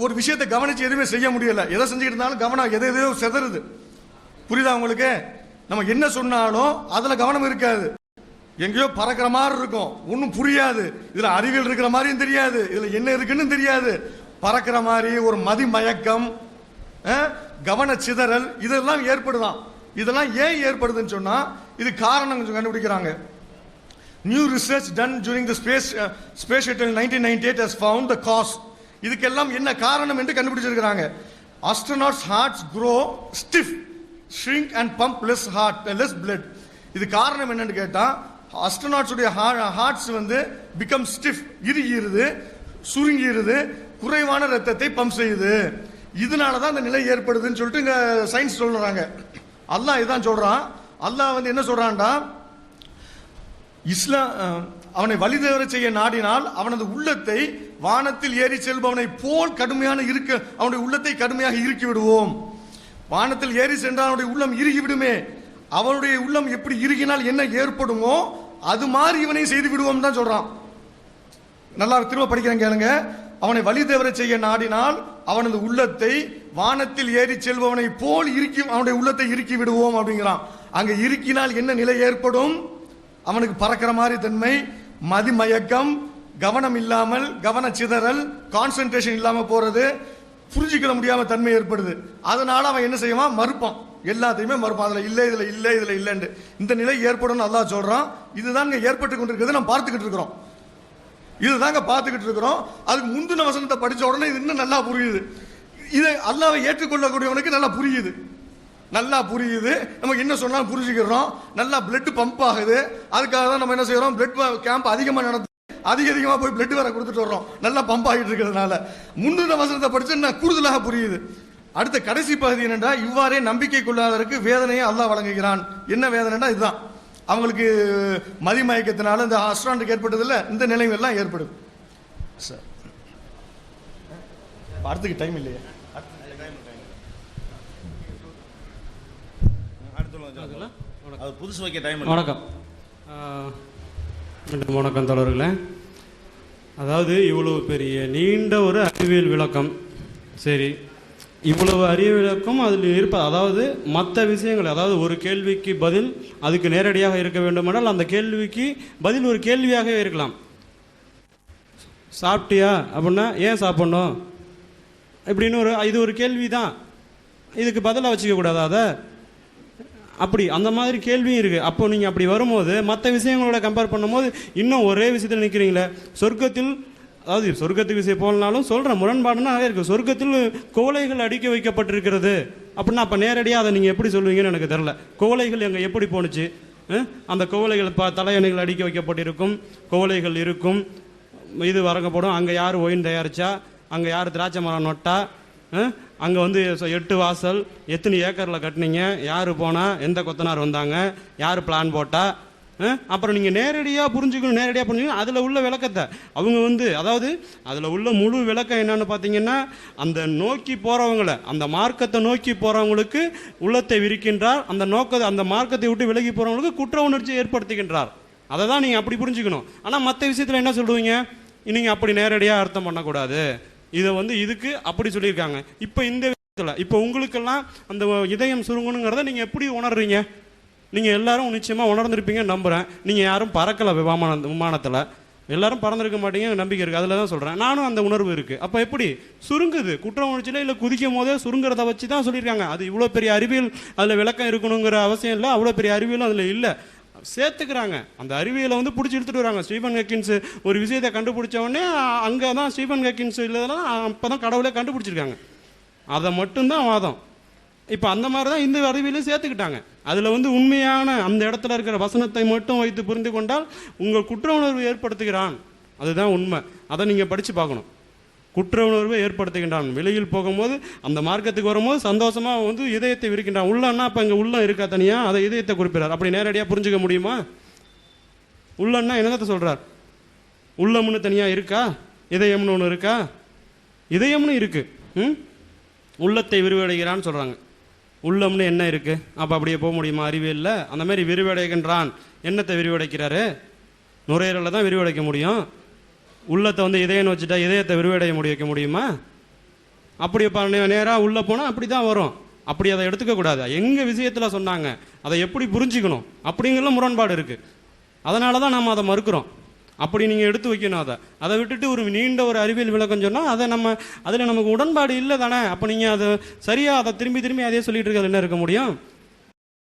ஒரு விஷயத்தை கவனிச்சு எதுவுமே செய்ய முடியல, எதை செஞ்சுக்கிட்டு இருந்தாலும் கவனம் எதையோ செதறுது. புரியுதா உங்களுக்கு? நம்ம என்ன சொன்னாலும் அதுல கவனம் இருக்காது, எங்கேயோ பறக்கிற மாதிரி இருக்கும், ஒன்றும் புரியாது, இதுல அறிவியல் இருக்கிற மாதிரியும் தெரியாது, இதுல என்ன இருக்குன்னு தெரியாது, பறக்கிற மாதிரி ஒரு மதிமயக்கம், கவன சிதறல் இதெல்லாம் ஏற்படுதான். இதெல்லாம் ஏன் ஏற்படுதுன்னு சொன்னா இது காரணம் கண்டுபிடிக்கிறாங்க. New research done during the space shuttle in 1998 has found the cause. இதுக்கெல்லாம் என்ன காரணம் என்று கண்டுபிடிச்சிருக்காங்க. Astronauts' hearts grow stiff, shrink and pump less blood. இது காரணம் என்னன்னு கேட்டா அஸ்ட்ரோநாட்ஸ் உடைய ஹார்ட்ஸ் வந்து become stiff, இறுகியிருது, சுருங்கியிருது, குறைவான ரத்தத்தை பம்ப் செய்யுது. இதனால தான் இந்த நிலை ஏற்படுதுன்னு சொல்லிட்டு இங்க சயின்ஸ் சொல்றாங்க. அல்லாஹ் இதான் சொல்றான். அல்லாஹ் வந்து என்ன சொல்றான்டா, அவனை வழிதவற செய்ய நாடினால் அவனது உள்ளத்தை வானத்தில் ஏறி செல்பவனை போல் கடுமையான அவனுடைய உள்ளத்தை கடுமையாக இறுக்கி விடுவோம். வானத்தில் ஏறி சென்றால் அவனுடைய உள்ளம் இறுகி விடுமே, அவனுடைய உள்ளம் எப்படி இறுகினால் என்ன ஏற்படுமோ அது மாதிரி இவனை செய்து விடுவோம் தான் சொல்றான். நல்லா திரும்ப படிக்கிறேன் கேளுங்க. அவனை வழி தவற செய்ய நாடினால் அவனது உள்ளத்தை வானத்தில் ஏறி செல்பவனை போல் அவனுடைய உள்ளத்தை இறுக்கி விடுவோம் அப்படிங்கிறான். அங்க இறுக்கினால் என்ன நிலை ஏற்படும்? அவனுக்கு பறக்கிற மாதிரி தன்மை, மதிமயக்கம், கவனம் இல்லாமல், கவன சிதறல், கான்சென்ட்ரேஷன் இல்லாம போறது, புரிஞ்சுக்கிற முடியாம தன்மை ஏற்படுது. அதனால அவன் என்ன செய்வான்? மறுப்பான், எல்லாத்தையுமே மறுப்பான். அதுல இல்லை, இதுல இல்லை, இதுல இல்லைன்னு இந்த நிலை ஏற்படும் அல்லாஹ் சொல்றான். இதுதாங்க ஏற்பட்டு கொண்டிருக்கிறது, நம்ம பார்த்துக்கிட்டு இருக்கிறோம். இதுதாங்க பார்த்துக்கிட்டு இருக்கிறோம். அதுக்கு முந்தின வசனத்தை படிச்ச உடனே இது இன்னும் நல்லா புரியுது. இதை அல்லாஹ்வை ஏற்றுக்கொள்ளக்கூடியவனுக்கு நல்லா புரியுது, நல்லா புரியுது. நமக்கு என்ன சொன்னாலும் புரிஞ்சுக்கிறோம். நல்லா பிளட் பம்ப் ஆகுது. அதுக்காக தான் நம்ம என்ன செய்யறோம்? பிளட் கேம்ப் அதிகமாக நடத்து, அதிகமாக போய் பிளட் வேற கொடுத்துட்டு வர்றோம். நல்லா பம்ப் ஆகிட்டு இருக்கிறதுனால முந்தின வசனத்தை படிச்சு என்ன கூடுதலாக புரியுது. அடுத்த கடைசி பகுதி என்னன்னா, இவ்வாறே நம்பிக்கை கொள்ளாதவருக்கு வேதனையை அல்லாஹ் வழங்குகிறான். என்ன வேதனைனா இதுதான், அவங்களுக்கு மதிமயக்கத்தினால இந்த அஸ்ட்ரானுக்கு ஏற்பட்டது இல்லை, இந்த நிலைமையெல்லாம் ஏற்படுது. சார் அடுத்துக்கு டைம் இல்லையா? அது புதுசு வைக்க டைம். வணக்கம். வணக்கம் தோழர்களே. அதாவது இவ்வளவு பெரிய நீண்ட ஒரு அறிவியல் விளக்கம், சரி, இவ்வளவு அறிவியல் விளக்கம் அதில் இருப்பது, அதாவது மற்ற விஷயங்கள், அதாவது ஒரு கேள்விக்கு பதில் அதுக்கு நேரடியாக இருக்க வேண்டுமானால் அந்த கேள்விக்கு பதில் ஒரு கேள்வியாகவே இருக்கலாம். சாப்பிட்டியா அப்படின்னா ஏன் சாப்பிட்ணும் இப்படின்னு இது ஒரு கேள்வி தான், இதுக்கு பதிலாக வச்சுக்க கூடாது அதை, அப்படி அந்த மாதிரி கேள்வியும் இருக்குது. அப்போ நீங்கள் அப்படி வரும்போது மற்ற விஷயங்களோட கம்பேர் பண்ணும்போது இன்னும் ஒரே விஷயத்தில் நிற்கிறீங்களே. சொர்க்கத்தில், அதாவது சொர்க்கத்துக்கு விஷயம் போகலனாலும் சொல்கிற முரண்பாடுன்னா இருக்குது. சொர்க்கத்தில் கோலைகள் அடுக்கி வைக்கப்பட்டிருக்கிறது அப்படின்னா அப்போ நேரடியாக அதை நீங்கள் எப்படி சொல்லுவீங்கன்னு எனக்கு தெரில. கோலைகள் எங்கே எப்படி போணுச்சு? அந்த கோலைகள் தலையணைகள் அடுக்கி வைக்கப்பட்டிருக்கும், கோலைகள் இருக்கும், இது வரங்கப்படும். அங்கே யார் ஒயின் தயாரிச்சா, அங்கே யார் திராட்சை மரம் நொட்டா, அங்கே வந்து 8 வாசல், எத்தனை ஏக்கரில் கட்டினீங்க, யார் போனால், எந்த கொத்தனார் வந்தாங்க, யார் பிளான் போட்டா, அப்புறம் நீங்கள் நேரடியாக புரிஞ்சுக்கணும். அதில் உள்ள விளக்கத்தை அவங்க வந்து, அதாவது அதில் உள்ள முழு விளக்கம் என்னன்னு பார்த்தீங்கன்னா, அந்த நோக்கி போகிறவங்களை, அந்த மார்க்கத்தை நோக்கி போகிறவங்களுக்கு உள்ளத்தை விரிக்கின்றார், அந்த மார்க்கத்தை விட்டு விலகி போகிறவங்களுக்கு குற்ற உணர்ச்சியை ஏற்படுத்துகின்றார். அதை தான் நீங்கள் அப்படி புரிஞ்சுக்கணும். ஆனால் மற்ற விஷயத்தில் என்ன சொல்லுவீங்க? நீங்கள் அப்படி நேரடியாக அர்த்தம் பண்ணக்கூடாது, இதை வந்து இதுக்கு அப்படி சொல்லியிருக்காங்க. இப்போ இந்த விஷயத்தில் இப்போ உங்களுக்கெல்லாம் அந்த இதயம் சுருங்கணுங்கிறத நீங்கள் எப்படி உணர்றீங்க? நீங்கள் எல்லாரும் நிச்சயமாக உணர்ந்திருப்பீங்கன்னு நம்புகிறேன். நீங்கள் யாரும் பறக்கலை விமானத்தில், எல்லாரும் பறந்துருக்க மாட்டீங்க, நம்பிக்கை இருக்குது. அதில் தான் சொல்கிறேன், நானும் அந்த உணர்வு இருக்குது. அப்போ எப்படி சுருங்குது? குற்ற உணர்ச்சியில் இல்லை குதிக்கும் போதே சுருங்கிறத வச்சு தான் சொல்லியிருக்காங்க. அது இவ்வளோ பெரிய அறிவியல் அதில் விளக்கம் இருக்கணுங்கிற அவசியம் இல்லை, அவ்வளோ பெரிய அறிவியலும் அதில் இல்லை, சேர்த்துக்கிறாங்க. அந்த அறிவியலை வந்து பிடிச்சி எடுத்துகிட்டு வராங்க. ஸ்டீஃபன் ஹாக்கின்ஸ் ஒரு விஷயத்தை கண்டுபிடிச்ச உடனே அங்கே தான் ஸ்டீஃபன் ஹாக்கின்ஸ் இல்லைதான் அப்போ தான் கடவுளே கண்டுபிடிச்சிருக்காங்க. அதை மட்டும்தான் வாதம். இப்போ அந்த மாதிரி தான் இந்த அறிவியலையும் சேர்த்துக்கிட்டாங்க. அதில் வந்து உண்மையான அந்த இடத்துல இருக்கிற வசனத்தை மட்டும் வைத்து புரிந்து கொண்டால் உங்கள் குற்ற உணர்வு ஏற்படுத்துகிறான், அதுதான் உண்மை. அதை நீங்கள் படித்து பார்க்கணும். குற்ற உணர்வை ஏற்படுத்துகின்றான். வெளியில் போகும்போது அந்த மார்க்கத்துக்கு வரும்போது சந்தோஷமாக வந்து இதயத்தை விரிக்கின்றான். உள்ளன்னா அப்போ இங்கே உள்ளம் இருக்கா தனியாக, அதை இதயத்தை குறிப்பிடார். அப்படி நேரடியாக புரிஞ்சுக்க முடியுமா? உள்ளன்னா என்னத்தை சொல்கிறார்? உள்ளம்னு தனியாக இருக்கா? இதயம்னு ஒன்று இருக்கா? இதயம்னு இருக்குது. உள்ளத்தை விரிவடைகிறான்னு சொல்கிறாங்க. உள்ளம்னு என்ன இருக்குது? அப்போ அப்படியே போக முடியுமா அறிவியலில்? அந்த மாதிரி விரிவடைகின்றான். என்னத்தை விரிவடைக்கிறாரு? நுரையீரலில் தான் விரிவடைக்க முடியும். உள்ளத்தை வந்து இதயம் வச்சுட்டா இதயத்தை விரிவடைய வைக்க முடியுமா? அப்படி நேராக உள்ளே போனால் அப்படி தான் வரும். அப்படி அதை எடுத்துக்கக்கூடாது. எங்கள் விஷயத்தில் சொன்னாங்க, அதை எப்படி புரிஞ்சிக்கணும் அப்படிங்கிற முரண்பாடு இருக்குது. அதனால தான் நம்ம அதை மறுக்கிறோம். அப்படி நீங்கள் எடுத்து வைக்கணும். அதை விட்டுட்டு ஒரு நீண்ட ஒரு அறிவியல் விளக்கம் சொன்னால் அதில் நமக்கு உடன்பாடு இல்லை தானே. அப்போ நீங்கள் அதை சரியாக அதை திரும்பி அதே சொல்லிட்டு இருக்கிறது என்ன இருக்க முடியும்?